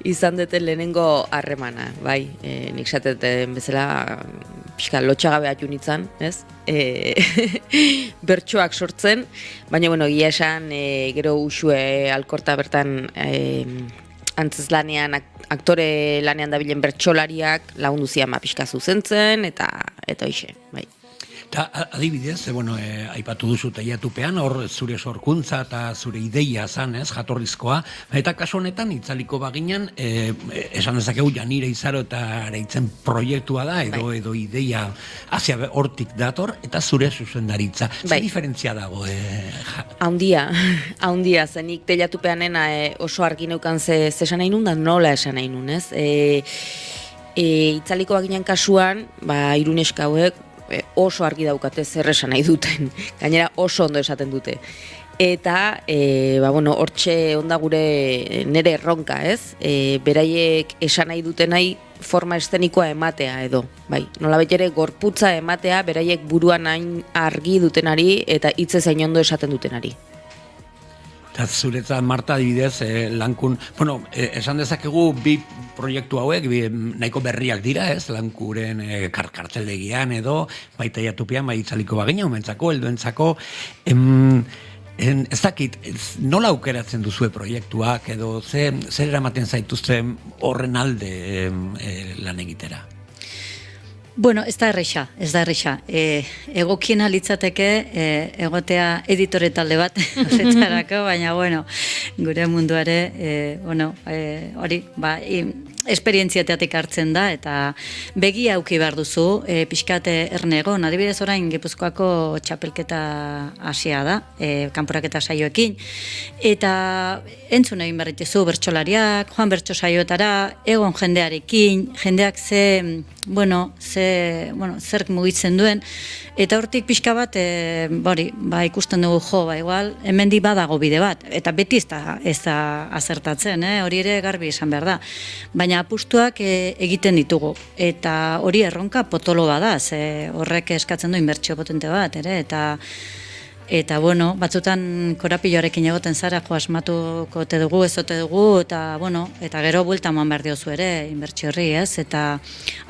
izan duten lehenengo harremana, bai, nik esateten bezala pixka lotxagabe atu nintzen, ez? Bertsoak sortzen, baina, gila esan, gero usue alkorta bertan antzez lanean, aktore lanean dabilen bertsolariak lagundu zian pixka zuzentzen, eta hoxe, bai. Eta adibidez, aipatu duzu teilatupean, hor zure sorkuntza eta zure ideia zan, jatorrizkoa, eta kasu honetan itzaliko baginan, esan dezakegu Janire Izaro eta Areitzen proiektua da, edo ideia hasia hortik dator, eta zure zuzendaritza. Zer diferentzia dago? Haundia, zenik teilatupeanen oso argi neukan ze esan nahi nun, da nola esan nahi nun, ez? Itzaliko baginan kasuan, Iruneska hauek, oso argi daukate zer esan nahi duten, gainera oso ondo esaten dute. Eta, hortxe onda gure nere erronka, ez? Beraiek esan nahi dutenai forma eszenikoa ematea edo, bai. Nolabait ere gorputza ematea beraiek buruan hain argi dutenari eta hitze zain ondo esaten dutenari. Eta zuretzat, Marta, adibidez, Lankun, esan dezakegu bi proiektu hauek, nahiko berriak dira, ez, Lankuren kartzeldegian edo, baita jatupian, bai itzaliko bagina, umentzako, helduentzako, ez dakit, nola aukeratzen duzue proiektuak, edo zer eramaten zaituzte horren alde lan egitera? Ez da erresa. Egokiena litzateke egotea editore talde bat horretarako, baina gure munduare hori, esperientziateatik hartzen da, eta begia auki behar duzu, pixkate ernegon, adibidez orain Gipuzkoako txapelketa hasia da, kanporaketa saioekin, eta entzun egin berritizu bertsolariak, joan bertso saioetara, egon jendearekin, jendeak zer mugitzen duen, eta hortik pixka bat, ikusten dugu igual, hemendi badago bide bat, eta beti ez da azertatzen, hori ere garbi esan behar da, baina apustuak egiten ditugu, eta hori erronka potolo bada, horrek eskatzen du inbertsio potente bat, eta batzutan korapilloarekin egoten zara, asmatuko ote dugu, ez ote dugu, eta gero buelta eman behar diozu ere, inbertsio horri, ez, eta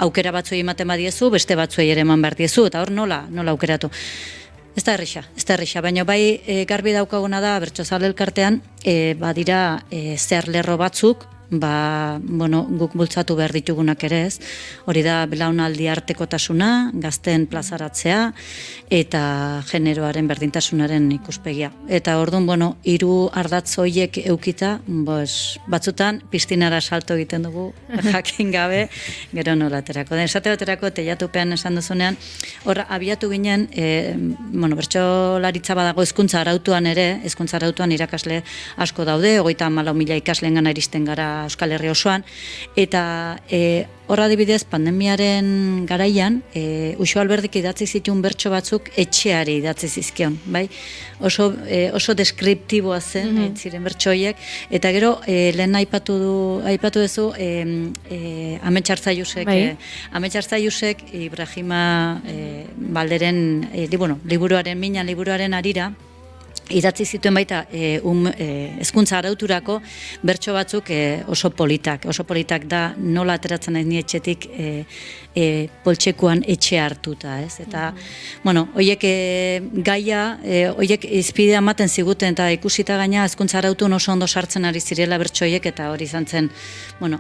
aukera batzuei ematen badiezu, beste batzuei ere eman behar diezu, eta hor nola aukeratu. Ez da erresa, baina bai garbi daukaguna da, bertsozale elkartean, badira zehar lerro batzuk, guk bultzatu behar ditugunak ere ez, hori da belaunaldi artekotasuna, gazten plazaratzea, eta generoaren berdintasunaren ikuspegia. Eta orduan, hiru ardatz horiek eukita, batzutan piztinara salto egiten dugu, jakin gabe, gero nola aterako. Esate baterako, teilatupean esan duzunean, horra abiatu ginen, bertsolaritza badago hezkuntza arautuan ere, hezkuntza arautuan irakasle asko daude, 34.000 ikasleen gana iristen gara Euskal Herri osoan, eta hor adibidez pandemiaren garaian, Uxo Alberdik idatzi zituen bertso batzuk etxeari idatzi zizkion, bai? Oso deskriptiboa zen, ziren bertso horiek, eta gero lehen aipatu duzu Amets Arzaiusek Ibrahima Balderen liburuaren arira idatzi zituen baita hezkuntza arauturako bertso batzuk oso politak da nola ateratzen naiz ni etxetik poltsekuan etxe hartuta, ez? Eta, horiek gaia, horiek izpidea ematen ziguten eta ikusita gaina hezkuntza arautun oso ondo sartzen ari zirela bertso horiek eta hori izan zen,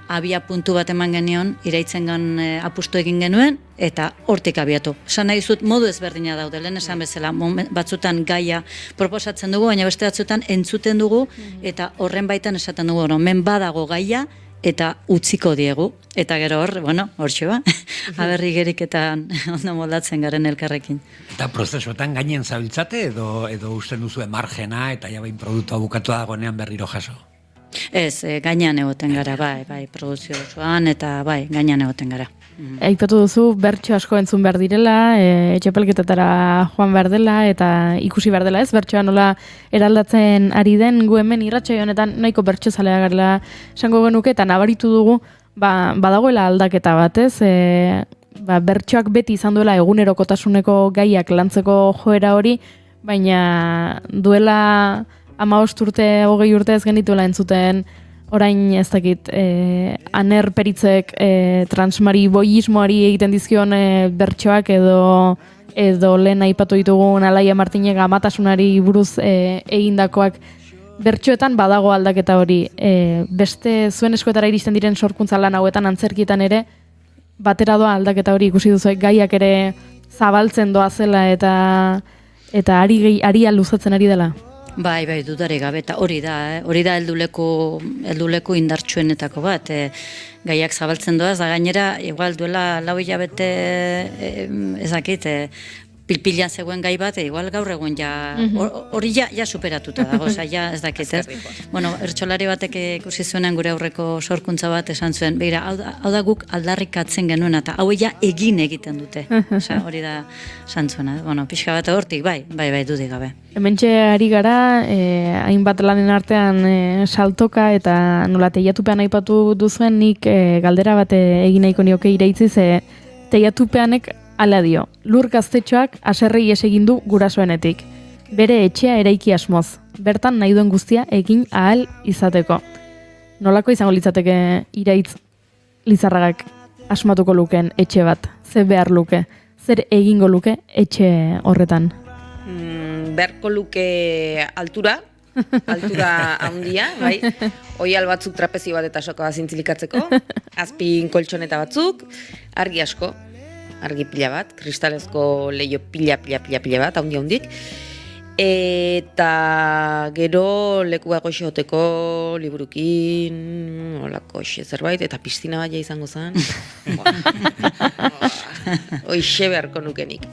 abia puntu bat eman genion, iraitzengan apustu egin genuen, eta hortik abiatu. Esan nahi dizut modu ezberdina daude, lehen esan bezala, batzutan gaia proposatzen dugu, baina beste batzutan entzuten dugu, eta horren baitan esaten dugu, men badago gaia, eta utziko diegu, eta gero hortxe ba, aberri geriketan ondo moldatzen garen elkarrekin. Eta prozesuetan gainen zabiltzate edo usten duzu margena eta jabein produktua bukatu dagoenean berriro jaso? Ez, gainean egoten gara, bai, produzio osoan, eta bai, gainean egoten gara. Aipatu duzu, bertso asko entzun behar direla, etxepelketetara joan behar dela, eta ikusi behar dela ez, bertsoa nola eraldatzen ari den, gu hemen irratsaio honetan nahiko bertso zalea garela esango genuke, eta nabaritu dugu, badagoela aldaketa bat ez, bertsoak beti izan duela egunerokotasuneko gaiak lantzeko joera hori, baina duela 15 urte, 20 urte ez genituela entzuten, orain ez dakit, Aner Peritzek transmariboismoari egiten dizkion bertsoak edo lehen aipatu ditugun Alaia Martinek amatasunari buruz egindakoak bertsoetan badago aldaketa hori. Beste zuen eskuetara iristen diren sorkuntza lan hauetan antzerkietan ere batera doa aldaketa hori ikusi duzu, gaiak ere zabaltzen doa zela eta aria luzatzen ari dela. Bai, dudari gabe, eta hori da helduleku indartsuenetako bat, gaiak zabaltzen doaz, da gainera, igual duela 4 hilabete, ezakit, pilpilan zegoen gai bat, igual gaur egun hori ja superatuta dago, ja ez dakit, ez? Ertsolari batek ikusi zuenan gure aurreko sorkuntza bat esan zuen, begira, hau da guk aldarrikatzen genuen, eta hau egin egiten dute, hori da esan zuena, pixka bat hortik, bai, dudik gabe. Hementxe ari gara, hainbat lanen artean saltoka eta nola teiatupean aipatu duzuen nik galdera bat egin nahiko nioke iraitzi, ze teiatupeanek hala dio, Lur Gaztetxoak haserrei egin du gurasoenetik. Bere etxea eraiki asmoz, bertan nahi duen guztia egin ahal izateko. Nolako izango litzateke Iraitz Lizarragak asmatuko lukeen etxe bat? Zer behar luke? Zer egingo luke etxe horretan? Berko luke altura handia, bai. Oial batzuk trapezio bat eta soka bat zintzilikatzeko, azpin koltsoneta batzuk, argi asko, argi pila bat, kristalezko leio pila bat, handik. Eta gero leku goxe hoteko, liburukin, olako zerbait, eta piztina bat izango zen. Hoixe beharko nukenik.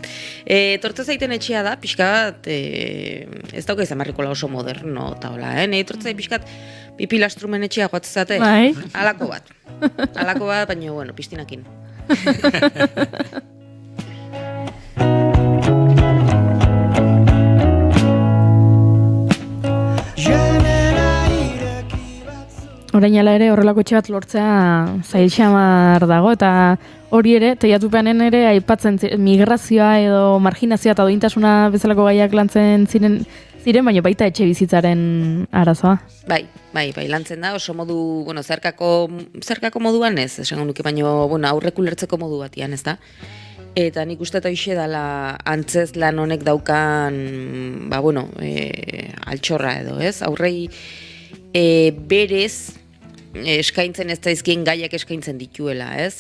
Tortze zaiten etxea da, pixka bat, ez dauka izan barrikola oso moderno, eta hola, tortze pixkat pipilastrumen etxea joatzezate, alako bat, baina, piztinakin. Orain ala ere horrelako etxe bat lortzea zailxamar dago, eta hori ere, teiatupeanen ere aipatzen migrazioa edo marginazioa eta dointasuna bezalako gaiak lantzen ziren, baina baita etxe bizitzaren arazoa. Bai, lantzen da, oso modu, zerkako moduan ez, esango nuke, baina aurreku lertzeko modu batian, ez da? Eta nik uste eta hoxe dala antzez lan honek daukan, altxorra edo, ez? Aurrei berez eskaintzen ez daizkien gaiak eskaintzen dituela, ez?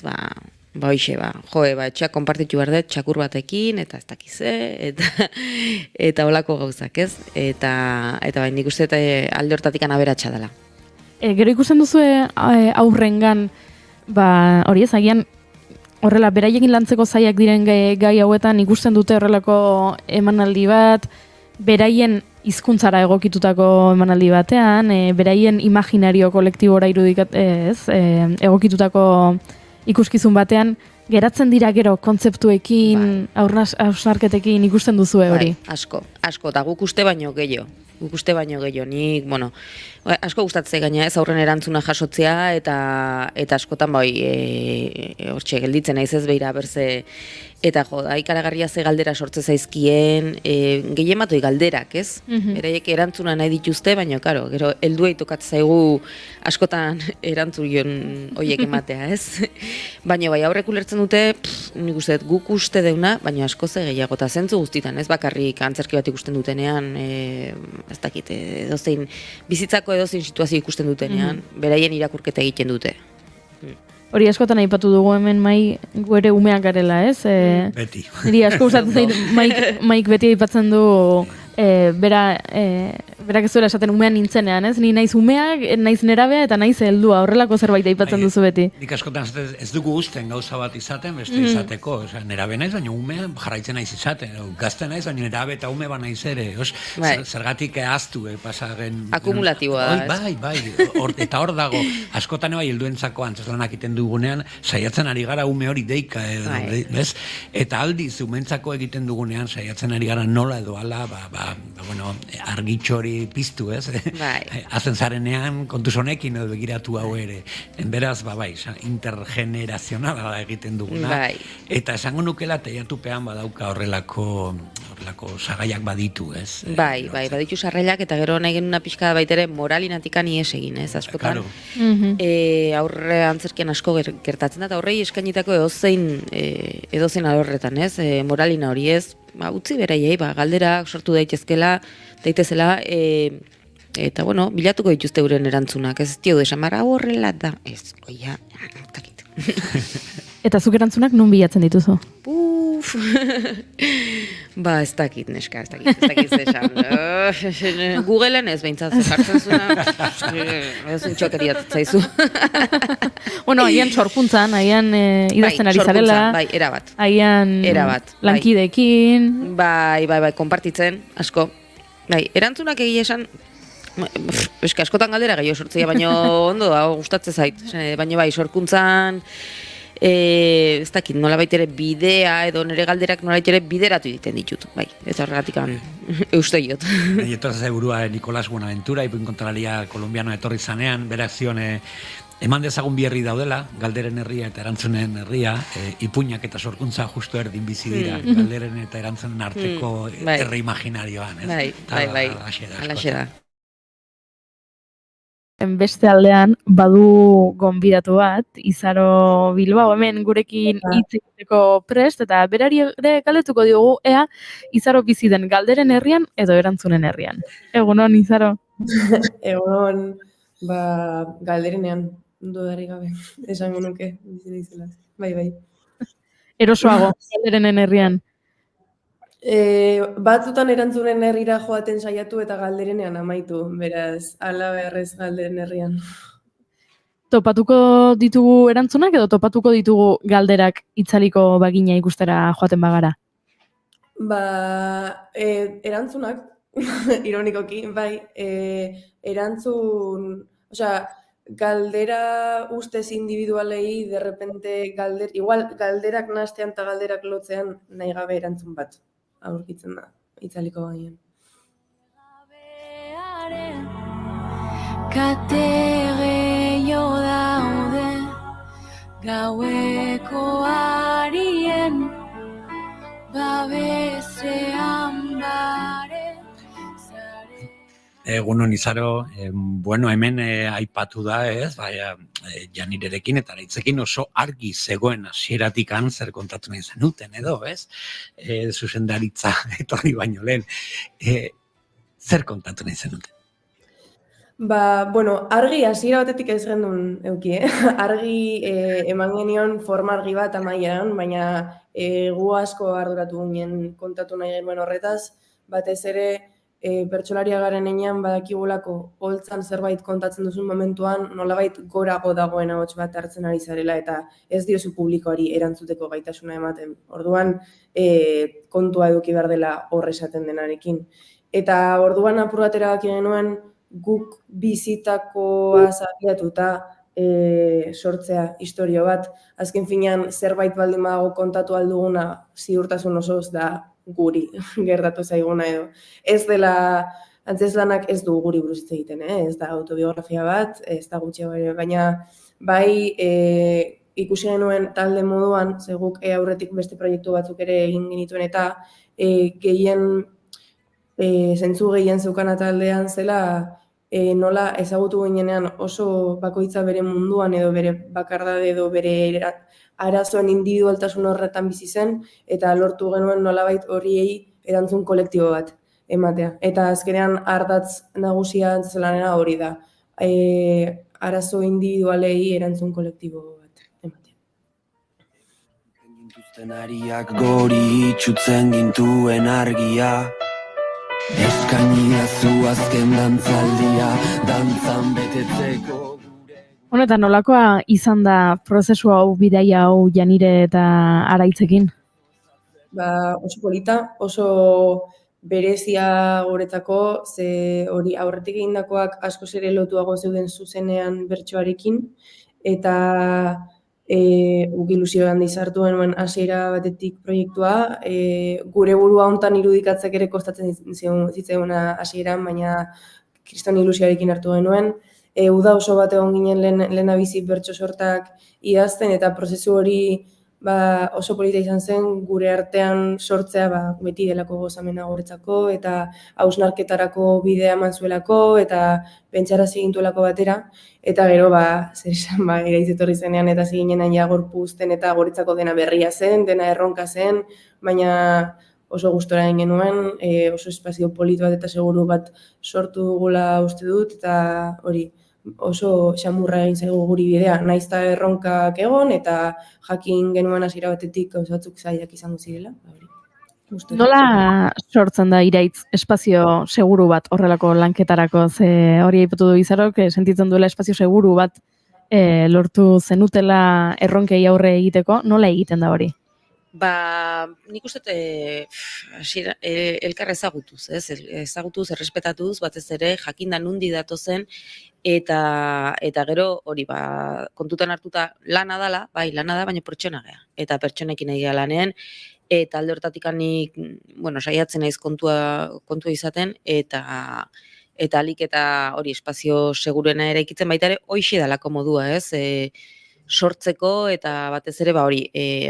Etxeak konpartitu behar dut, txakur batekin, eta ez dakize, eta holako gauzak, ez? Eta nik uste alde hortatik aberatsa dela. Gero ikusten duzu aurrengan, hori ez, agian horrela, beraiekin lantzeko zaiak diren gai hauetan ikusten dute horrelako emanaldi bat, beraien hizkuntzara egokitutako emanaldi batean, beraien imaginario kolektibora egokitutako ikuskizun batean, geratzen dira gero kontzeptuekin, hausnarketekin ikusten duzu hori. Asko, eta guk uste baino gehiago. Nik, asko gustatzen gaina ez aurren erantzuna jasotzea eta askotan hortxe gelditzen naiz ez beira berze eta da ikaragarria ze galdera sortze zaizkien, gehien batoi galderak, ez? Beraiek erantzuna nahi dituzte, baina karo, gero helduei tokatzen zaigu askotan erantzun horiek ematea, ez? Baina aurrek ulertzen dute, nik uste guk uste deuna, baina asko ze gehiago eta zentzu guztitan, ez bakarrik antzerki bat ikusten dutenean, ez dakit, bizitzako edozein situazio ikusten dutenean, beraien irakurketa egiten dute. Hori askotan aipatu dugu hemen gu ere umeak garela, ez? Beti. Niri asko gustatzen zait Maik beti aipatzen du berak ez duela esaten umean nintzenean, ez? Ni naiz umeak, naiz nerabea eta naiz heldua, horrelako zerbait aipatzen duzu beti. Nik askotan ez dugu usten gauza bat izaten, beste izateko. Nerabe naiz, baina umean jarraitzen naiz izaten. Gazte naiz, baina nerabe eta ume ba naiz ere. Zergatik ahaztu pasaren... Akumulatiboa da, ez? Bai, eta hor dago, askotan helduentzako antzeslanak iten dugunean, saiatzen ari gara ume hori deika, bez? Eta aldiz, umentzako egiten dugunean, saiatzen ari gara nola edo ala, argitxo hori piztu, ez? Hazen zarenean, kontuz honekin edo begiratu hau ere. Beraz, intergenerazionala egiten duguna. Eta esango nukela teiatupean badauka horrelako sagaiak baditu, ez? Baditu sarrailak eta gero nahi genuna pixka baitere moralinatikan ies egin, ez? Askotan. Aurre antzerkian asko gertatzen da, eta horrei eskainitako edozein alorretan, ez? Moralina hori ez, utzi beraiei, galderak sortu daitezela, eta bilatuko dituzte euren erantzunak, ez tio desamara horrela da, ez, takit. Eta zuk erantzunak nun bilatzen dituzu? Ez dakit, neska, ez dakit zesan. Googleen ez behintzat zehartzen zuna, ez untxokeria zaizu. Haien sorkuntzan, haien idazten ari zarela. Bai, erabat. Haien lankidekin. Bai, konpartitzen, asko. Erantzunak egia esan, eska askotan galdera gehiago sortzea, baina ondo da, gustatzen zait. Baina sorkuntzan, ez dakit, nola baitere bidea edo nire galderak nola baitere bideratu egiten ditut, ez horregatik eusteiot. Etorra zaiburua Nicolás Buenaventura, ipuin kontralaria kolombiano etorri zanean, berak zion eman dezagun bi herri daudela, galderen herria eta erantzunen herria, ipuinak eta sorkuntza justu erdin bizi dira, galderen eta erantzunen arteko herri imaginarioan. Alaxe da. Beste aldean, badu gonbidatu bat, Izaro Bilbao hemen gurekin hitz egiteko prest, eta berari ere galdetuko diogu, ea Izaro bizi den galderen herrian edo erantzunen herrian. Egunon, Izaro? Egunon, galderenean, dudarik gabe, esango nuke, bizi dizela. Bai. Erosoago, galderenen herrian. Batzutan erantzunen herrira joaten saiatu eta galderenean amaitu, beraz, ala beharrez galderen herrian. Topatuko ditugu erantzunak edo topatuko ditugu galderak itzaliko bagina ikustera joaten bagara? Erantzunak, ironikoki, bai, galdera ustez individualei, derrepente, igual galderak nahastean eta galderak lotzean nahi gabe erantzun bat aurkitzen da, itzaliko bagien. Kate gehiago daude gaueko arien babesean bare. Egunon, Izaro, hemen aipatu da, ez, Janirerekin eta Aritzekin oso argi zegoen hasieratik zer kontatu nahi zenuten, edo, ez? Zuzendaritza etorri baino lehen. Zer kontatu nahi zenuten? Argi hasiera batetik ez gendun euki, Argi eman genion forma argi bat amaieran, baina gu asko arduratu ginen kontatu nahi genuen horretaz, batez ere pertsolaria garen enean badakigulako holtzan zerbait kontatzen duzun momentuan nolabait gorago dagoen ahots bat hartzen ari zarela eta ez diozu publikoari erantzuteko gaitasuna ematen. Orduan kontua eduki behar dela hor esaten denarekin. Eta orduan apur bat erabaki genuen guk bizitakoa zabiatuta sortzea istorio bat. Azken finean zerbait baldin badago kontatu alduguna ziurtasun osoz da guri gertatu zaiguna edo. Ez dela, antzeslanak ez du guri buruz hitz egiten, ez da autobiografia bat, ez da gutxiago ere, baina bai ikusi genuen talde moduan, ze guk aurretik beste proiektu batzuk ere egin genituen eta zentzu gehien zeukana taldean zela nola ezagutu ginenean oso bakoitza bere munduan edo bere bakardade edo bere arazoen individualtasun horretan bizi zen eta lortu genuen nolabait horiei erantzun kolektibo bat ematea. Eta azkenean ardatz nagusia antzelanera hori da. Arazo individualei erantzun kolektibo bat ematea. Ariak gori itxutzen gintuen argia eskaini zu azken dantzaldia dantzan betetzeko. Eta nolakoa izan da prozesu hau, bidaia hau Janire eta Araitzekin? Oso polita, oso berezia guretzako, ze hori aurretik egindakoak askoz ere lotuago zeuden zuzenean bertsoarekin, eta guk ilusio handi sartu genuen hasiera batetik proiektua, gure burua hontan irudikatzek ere kostatzen zitzaiguna hasieran, baina kriston ilusioarekin hartu genuen. Uda oso bat egon ginen lehenabizi bertso sortak idazten, eta prozesu hori oso polita izan zen gure artean sortzea beti delako gozamena guretzako, eta hausnarketarako bidea eman zuelako, eta pentsarazi gintuelako batera, eta gero zer esan Iraitz etorri zenean eta ziginenan ja gorpuzten eta guretzako dena berria zen, dena erronka zen, baina oso gustora egin genuen, oso espazio polit bat eta seguru bat sortu dugula uste dut, eta hori oso xamurra egin zaigu guri bidea, nahiz eta erronkak egon, eta jakin genuen hasiera batetik gauza batzuk zailak izango zirela. Nola sortzen da Iraitz espazio seguru bat horrelako lanketarako? Ze hori aipatu du Izarok, sentitzen duela espazio seguru bat lortu zenutela erronkei aurre egiteko, nola egiten da hori? Nik uste elkar ezagutuz, ezagutuz, errespetatuz, batez ere, jakinda nundi datozen, eta gero hori kontutan hartuta lana dala, lana da, baina pertsona gea. Eta pertsonekin egia lanean, eta alde hortatik nik, saiatzen naiz kontua izaten, eta alik eta hori espazio seguruena ere ikitzen baita ere, hoixe dalako modua, ez? Sortzeko, eta batez ere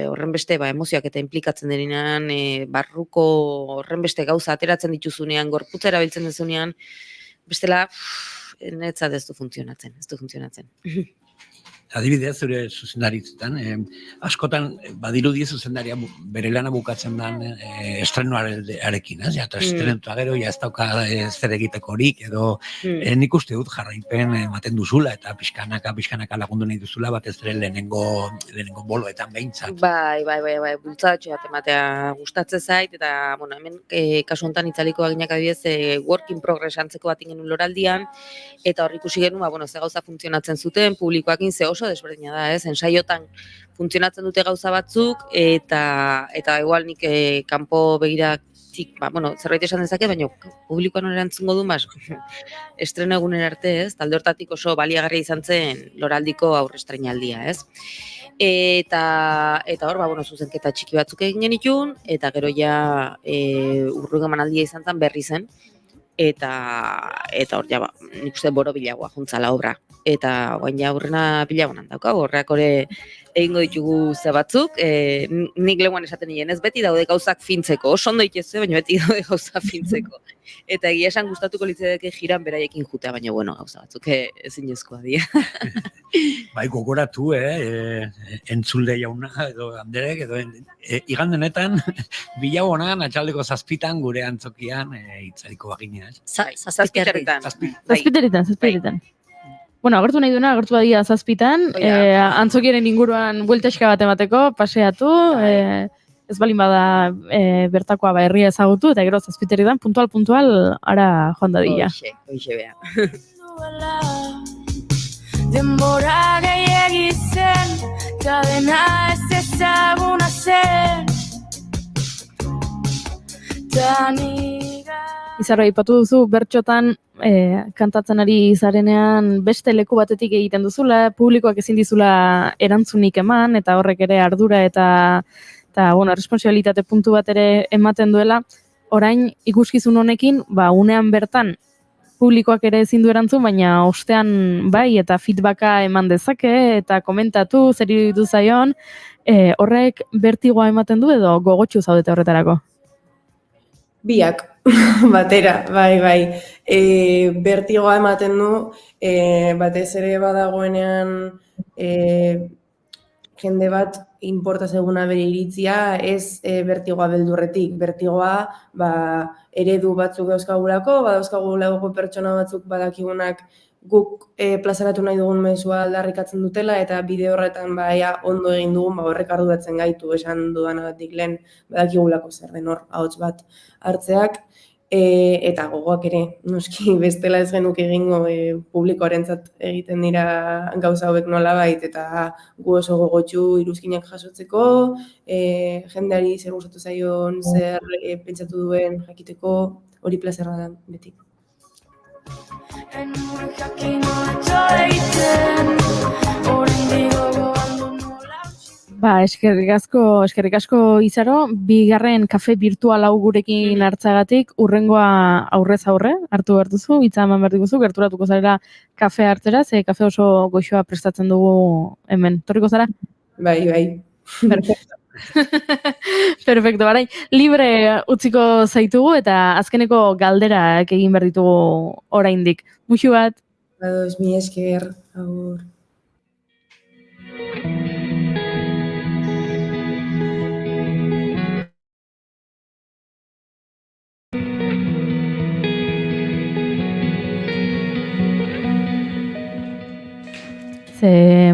horren beste emozioak eta implikatzen denean, barruko horren beste gauza ateratzen dituzunean, gorputza erabiltzen dezunean, bestela netzat ez du funtzionatzen. Adibidez, zure zuzendaritzetan, askotan badirudi zuzendaria bere lana bukatzen den estrenuarekin, ez? Eta estrenuta gero, ez dauka zer egiteko horik, edo nik uste dut jarraipen ematen duzula, eta pixkanaka lagundu nahi duzula, batez ere lehenengo boloetan behintzat. Bultzadatxo bat ematea gustatzen zait, eta hemen kasu honetan itzaliko aginak adibidez work in progress antzeko bat ingen loraldian, eta hor ikusi genuen, ze gauza funtzionatzen zuten, publikoakin ze oso desberdina da, ensaiotan funtzionatzen dute gauza batzuk, eta igual nik kanpo begiratik, zerbait esan dezake, baina publikoan erantzungo du, estreno egunen arte, talde hortatik oso baliagarria izan zen loraldiko aurrestrenaldia, ez? Eta hor, zuzenketa txiki batzuk egin genitun, eta gero ja urrungo emanaldia izan zen berri zen, eta hor, nik uste borobilagoa juntzala obra. Eta guain ja aurrena bilagonan dauka, horreak ore egingo ditugu ze batzuk, nik leguan esaten nien, ez beti daude gauzak fintzeko, oso ondo itezu, baina beti daude gauzak fintzeko. Eta egia esan gustatuko litzedeke jiran beraiekin jutea, baina gauza batzuk ezinezkoa dira. Gogoratu, entzulde jauna, edo Anderek, edo igandenetan, bilagonan, atxaldeko 7 gure antzokian, itzariko bagina. Zazpiteretan. Agertu nahi duena, agertu badia 7, antzokiaren inguruan buelteska bat emateko, paseatu, ez balin bada bertakoa herria ezagutu, eta gero 7 puntual, ara joan dadila. Hoxe bea. Denbora gehiagi zen, eta dena ez ezaguna zen. Izaro, aipatu duzu, bertxotan kantatzen ari zarenean beste leku batetik egiten duzula, publikoak ezin dizula erantzunik eman, eta horrek ere ardura eta bueno, responsabilitate puntu bat ere ematen duela. Orain ikuskizun honekin, unean bertan publikoak ere ezin du erantzun, baina ostean bai, eta feedbacka eman dezake, eta komentatu, zer iruditu zaion, horrek bertigoa ematen du edo gogotsu zaudete horretarako? Biak, batera, bai. Bertigoa ematen du, batez ere badagoenean jende bat inporta zeguna bere iritzia, ez bertigoa beldurretik. Bertigoa, eredu batzuk dauzkagulako, badauzkagulako pertsona batzuk badakigunak guk plazaratu nahi dugun mezua aldarrikatzen dutela, eta bide horretan ondo egin dugun, horrek arduratzen gaitu esan dudanagatik lehen badakigulako zer den hor ahots bat hartzeak, eta gogoak ere, noski bestela ez genuke egingo publikoarentzat egiten dira gauza hauek nolabait, eta gu oso gogotsu iruzkinak jasotzeko, jendeari zer gustatu zaion, zer pentsatu duen jakiteko, hori plazerra da beti. Eskerrik asko Izaro, bigarren kafe virtual hau gurekin hartzagatik, urrengoa aurrez aurre, hartu behar duzu, hitza eman behar diguzu, gerturatuko zarela kafe hartzera, ze kafe oso goxoa prestatzen dugu hemen. Torriko zara? Bai. Perfecto. Perfecto, barai. Libre utziko zaitugu eta azkeneko galderak egin behar ditugu oraindik. Muxu bat. Ados, mi esker, agur.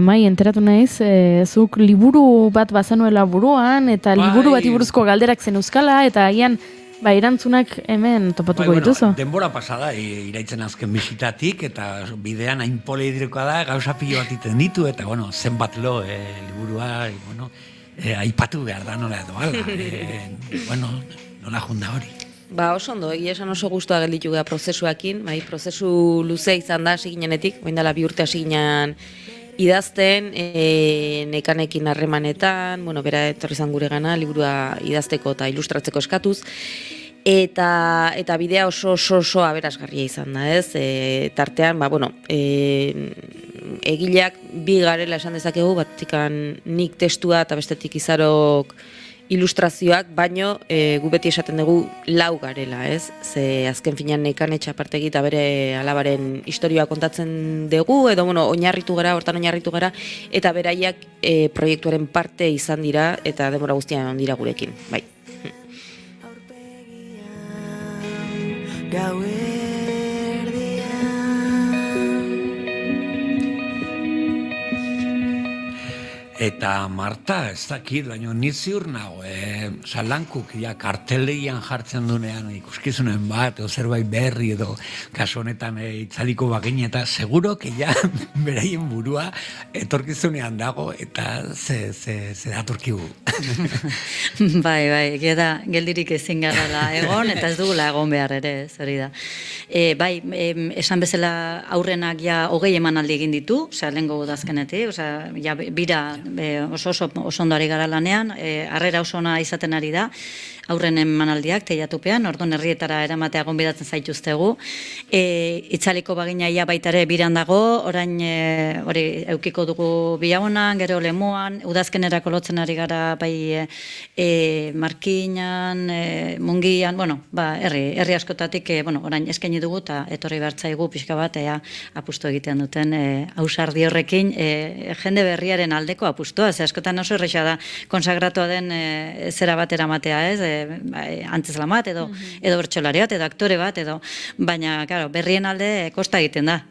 Mai, enteratu naiz, zuk liburu bat bazenuela buruan, eta liburu bati buruzko galderak zen euskala, eta agian erantzunak hemen topatuko dituzu. Denbora pasada, iraitzen azken bisitatik, eta bidean hain poliedrikoa da, gauza pilo bat iten ditu, eta zenbat lo liburua, aipatu behar da nola edo, nola junda hori. Oso ondo, esan oso guztua gelditu gara prozesuakin, prozesu luze izan da hasi ginenetik, bain dela 2 urte hasi ginen idazten, nekanekin harremanetan, bera etorri zan gure gana, liburua idazteko eta ilustratzeko eskatuz, eta bidea oso aberasgarria izan da, ez? Tartean, egileak 2 garela esan dezakegu, batikan nik testua eta bestetik Izarok ilustrazioak, baino gu beti esaten dugu 4 garela, ez? Ze azken finean nekanetxe apartegi eta bere alabaren historioa kontatzen dugu, edo hortan oinarritu gara, eta beraiak proiektuaren parte izan dira, eta denbora guztian on dira gurekin, bai. Eta Marta, ez dakit, baina ni ziur nago, Salankuk karteleian jartzen dunean ikuskizunen bat, edo zerbait berri, edo kasu honetan itzaliko bagin, eta seguro que beraien burua etorkizunean dago, eta ze datorkigu. Bai, geda geldirik ezin garrala egon, eta ez dugula egon behar ere, hori da. Bai, esan bezala aurrenak 20 emanaldi egin ditu, lehengo udazkenetik, bira oso ondo ari gara lanean, harrera oso ona izaten ari da, aurren emanaldiak teiatupean, orduan herrietara eramatea gonbidatzen zaituztegu. Itzaliko bagina baita ere biran dago, orain hori eukiko dugu Biaonan, gero Lemoan, udazkenerako lotzen ari gara bai Markinan, Mungian, herri askotatik orain eskaini dugu eta etorri bertzaigu pixka bat apustu egiten duten ausardi horrekin jende berriaren aldeko apustua, ze askotan oso erresa da konsagratua den zera bat eramatea, ez? Antzezlan bat, edo bertsolari bat, edo aktore bat, baina, berrien alde kosta egiten da,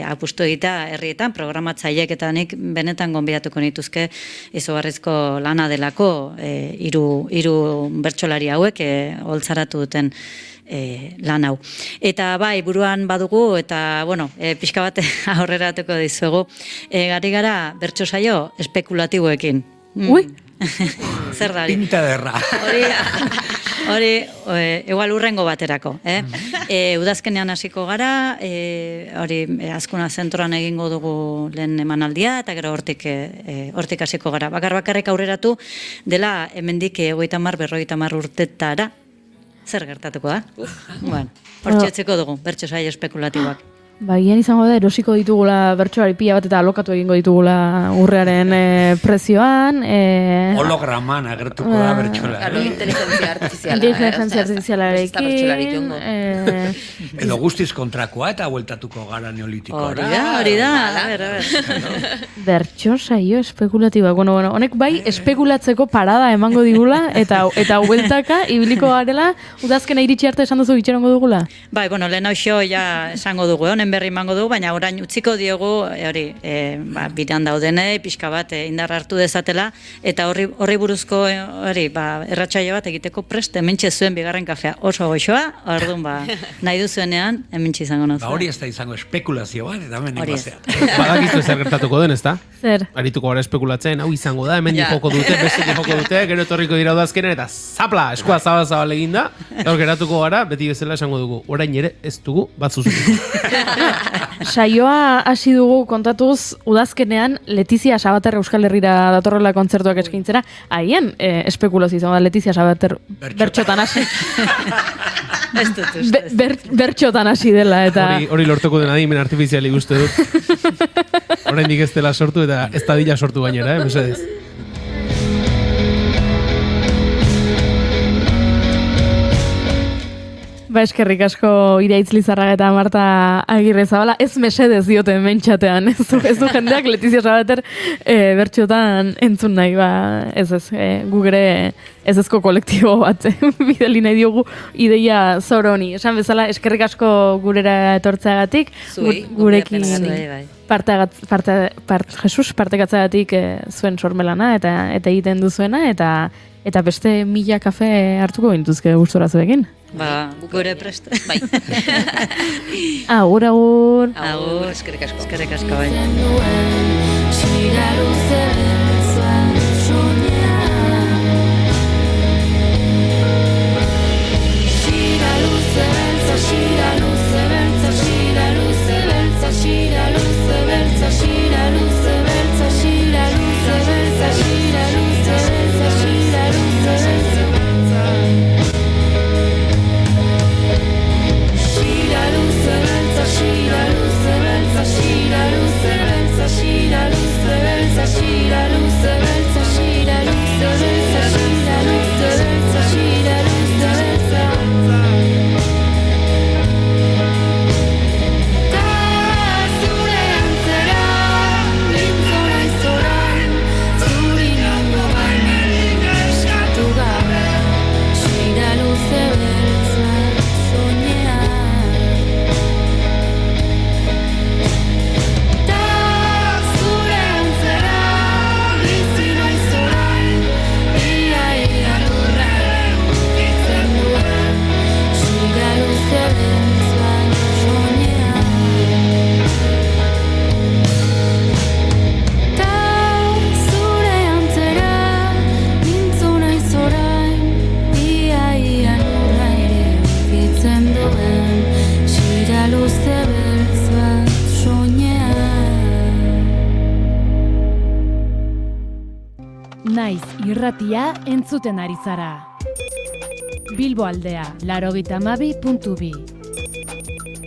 apustu egitea herrietan, programatzaileek eta nik benetan gonbidatuko nituzke izugarrizko lana delako hiru bertsolari hauek holtzaratu duten lan hau. Eta bai, buruan badugu, eta, pixka bat aurreratuko dizuegu, gari gara bertso saio espekulatiboekin. Ui! Zer da? Pinta derra. Hori, igual urrengo baterako. Udazkenean hasiko gara, hori Azkuna zentroan egingo dugu lehen emanaldia, eta gero hortik hasiko gara. Bakarrik aurreratu dela hemendik 30-40 urtetara. Zer gertatuko da? Bueno, hortxetzeko dugu, bertso saio espekulatiboak. Gian izango da, erosiko ditugula bertsoari pila bat eta alokatu egingo ditugula urrearen prezioan. Holograman agertuko da bertsola. Inteligentzia artifizialarekin. Edo guztiz kontrakoa eta bueltatuko gara neolitikora. Hori da. Bertso saio espekulatiboak. Bueno, honek bai espekulatzeko parada emango digula eta bueltaka ibiliko garela udazkena iritsi arte esan duzu itxerongo dugula? Bai, bueno, lehen hau ja esango dugu, berri emango dugu, baina orain utziko diogu bidean daudenei, pixka bat indarra hartu dezatela, eta horri buruzko erratsaio bat egiteko prest, hementxe zuen bigarren kafea oso goxoa, orduan nahi duzuenean, hementxe izango nazu. Hori ez da izango espekulazio bat, eta hemen ikozeat. Badakizu zer gertatuko den, ezta? Zer? Arituko gara espekulatzen, hau izango da, hemen joko dute, beste joko dute, gero etorriko dira udazkenen, eta zapla, eskua zabal egin da, gaur geratuko gara, beti bezala esango dugu, orain ere ez dugu bat zuzutuko. Saioa hasi dugu kontatuz udazkenean Letizia Sabater Euskal Herrira datorrela kontzertuak eskaintzera, haien espekulazio izango da Letizia Sabater bertxotan hasi. Bertxotan hasi dela eta... Hori lortuko den adimen artifiziali guzti dut. Oraindik ez dela sortu eta ez dadila sortu gainera, mesedez. Eskerrik asko Iraitz Lizarraga eta Marta Agirre Zabala, ez mesedez diote mentxatean, ez du jendeak Letizia Sabater bertxotan entzun nahi, gugere ezko kolektibo bat bidali nahi diogu ideia zor honi. Esan bezala, eskerrik asko gurera etortzeagatik, gurekin partekatzagatik zuen sormelana eta egiten duzuena, eta beste 1000 kafe hartuko gintuzke gustora zuekin. Gure prest. Bai. Agur. Agur, eskerrik asko bai. Naiz irratia entzuten ari zara. Bilbo aldea, 82.2.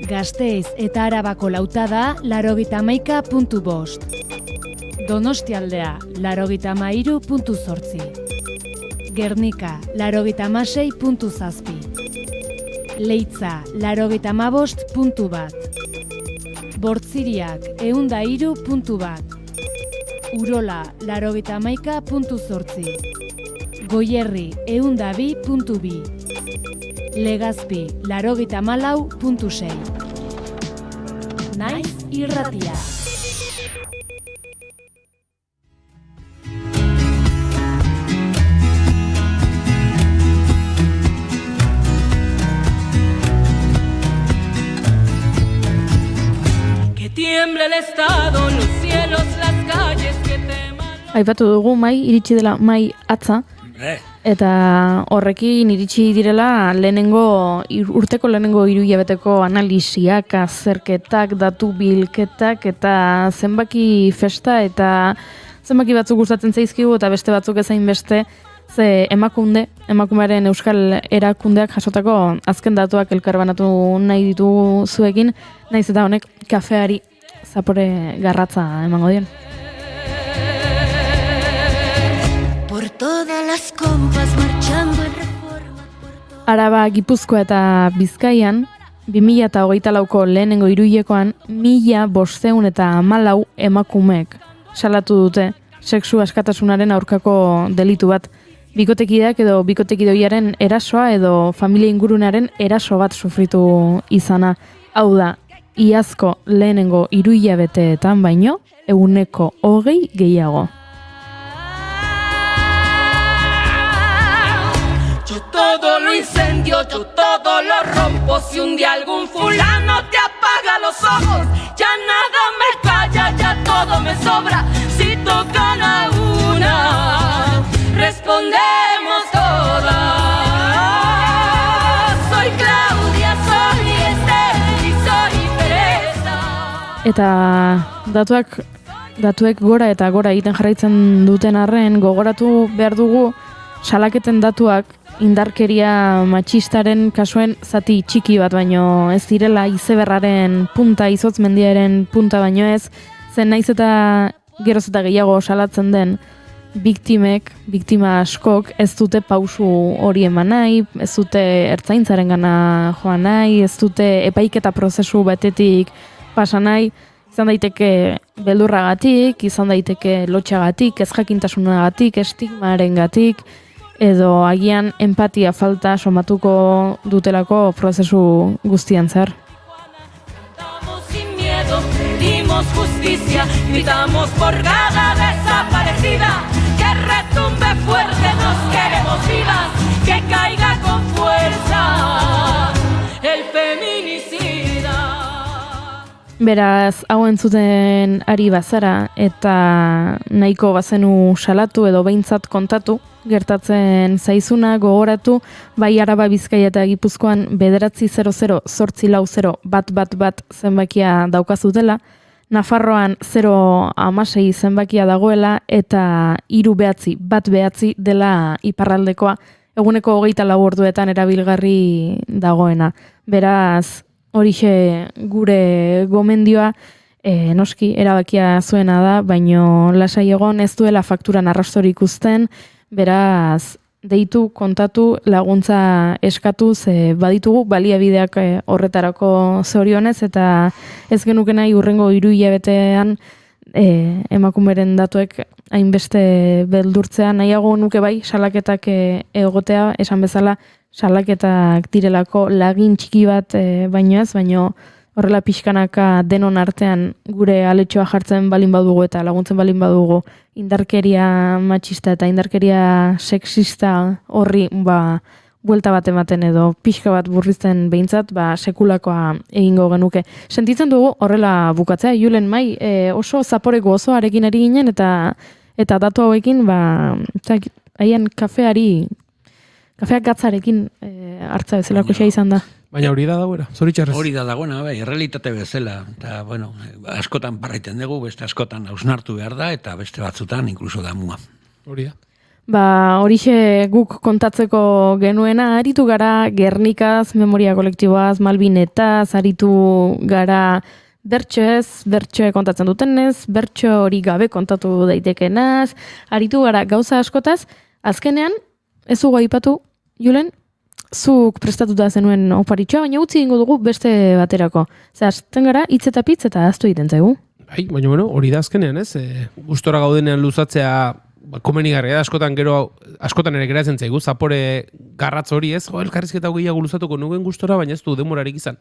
Gasteiz eta Arabako lautada, 81.5. Donostia aldea, 83.8. Gernika, 86.7. Leitza, 85.1. Bortziriak, 103.1. Urola, 81.8. Goierri, 102.2. Legazpi, 84.6. Naiz irratia. Que tiemble el estado, los cielos, las calles que teman. Aipatu dugu mai iritsi dela mai atza Eta horrekin iritsi direla urteko lehenengo 3 hilabeteko analisiak, azterketak, datu bilketak eta zenbaki festa eta zenbaki batzuk gustatzen zaizkigu eta beste batzuk ezain beste, ze emakumearen euskal erakundeak jasotako azken datuak elkarbanatu nahi ditu zuekin, naiz eta honek kafeari zapore garratza emango dion. Por todas las compas marchando en reforma. Araba, Gipuzkoa eta Bizkaian, 2024ko lehenengo 3 hilekoan 1514 emakumeek salatu dute sexu askatasunaren aurkako delitu bat. Bikotekideak edo bikotekidoiaren erasoa edo familia ingurunearen eraso bat sufritu izana. Hau da, iazko lehenengo 3 hilabeteetan baino, 20% gehiago. Yo todo lo incendio, yo todo lo rompo. Si un día algún fulano te apaga los ojos, ya nada me calla, ya todo me sobra. Si tocan a una, respondemos todas. Soy Claudia, soy Esther y soy Teresa. Eta datuek gora eta gora egiten jarraitzen duten arren, gogoratu behar dugu salaketen datuak indarkeria matxistaren kasuen zati txiki bat baino ez direla izeberraren punta, izotz mendiaren punta baino ez, zen naiz eta geroz eta gehiago salatzen den biktima askok ez dute pausu hori eman nahi, ez dute ertzaintzaren gana joan nahi, ez dute epaiketa prozesu batetik pasa nahi, izan daiteke beldurragatik, izan daiteke lotxagatik, ez jakintasunagatik, estigmarengatik, edo agian empatia falta somatuko dutelako prozesu guztian zer. Sin miedo pedimos justicia, gritamos por cada desaparecida, que retumbe fuerte, nos queremos vivas, que caiga con fuerza el feminicida. Beraz, hau entzuten ari bazara eta nahiko bazenu salatu edo behintzat kontatu, gertatzen zaizuna gogoratu, bai Araba, Bizkaia eta Gipuzkoan 900-840-111 zenbakia daukazutela, Nafarroan 016 zenbakia dagoela eta 3-9 dela iparraldekoa, eguneko 24 orduetan erabilgarri dagoena. Beraz, horixe gure gomendioa, noski erabakia zuena da, baino lasai egon ez duela fakturan arrastorik uzten, beraz, deitu, kontatu, laguntza eskatu, ze baditugu baliabideak horretarako zorionez, eta ez genuke nahi urrengo 3 hilabetean emakumeren datuek hainbeste beldurtzea, nahiago nuke bai salaketak egotea, esan bezala salaketak direlako lagin txiki bat baino ez, baino horrela pixkanaka denon artean gure aletxoa jartzen balin badugu eta laguntzen balin badugu indarkeria matxista eta indarkeria sexista horri buelta bat ematen edo pixka bat burrizten behintzat, sekulakoa egingo genuke. Sentitzen dugu horrela bukatzea, Julen Mai, oso zaporeko osoarekin ari ginen eta datu hauekin, haien kafeak gatzarekin hartza bezalako xa izan da. Baina hori da dagoera, zoritxarrez. Hori da dagoena, errealitate bezala. Eta, askotan parraiten dugu, beste askotan hausnartu behar da, eta beste batzutan inkluso damua. Hori da. Horixe guk kontatzeko genuena, aritu gara Gernikaz, memoria kolektiboaz, Malbinetaz, aritu gara bertsoe kontatzen dutenez, bertso hori gabe kontatu daitekenaz, aritu gara gauza askotaz, azkenean, ez dugu aipatu, Julen, zuk prestatuta zenuen oparitxoa, baina utzi ingo dugu beste baterako. Zehazten gara, hitz eta pitz eta aztu egiten zaigu. Baina hori da azkenean, ez? Gustora gaudenean luzatzea komenigarria da, askotan ere geratzen zaigu, zapore garratz hori ez, elkarrizketa gehiago luzatuko nuen gustora, baina ez du demorarik izan.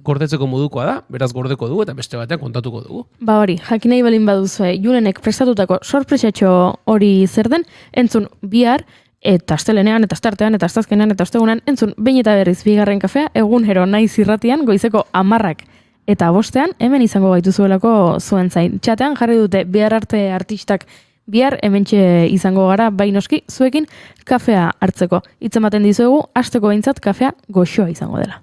Gordetzeko modukoa da, beraz gordeko dugu eta beste batean kontatuko dugu. Hori, jakinei balin baduzue, Julenek prestatutako sorpresatxo hori zer den, entzun bihar, eta astelenean, eta astartean, eta astazkenean, eta ostegunean, entzun behin eta berriz bigarren kafea, egunero naiz irratian, goizeko 10 eta 5 hemen izango gaituzuelako zuen zain. Txatean jarri dute bihar arte artistak Bihar hementxe izango gara, bainoski, zuekin kafea hartzeko. Hitz ematen dizuegu, hasteko behintzat kafea goxoa izango dela.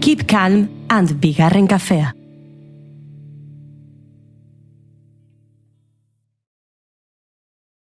Keep calm and bigarren kafea.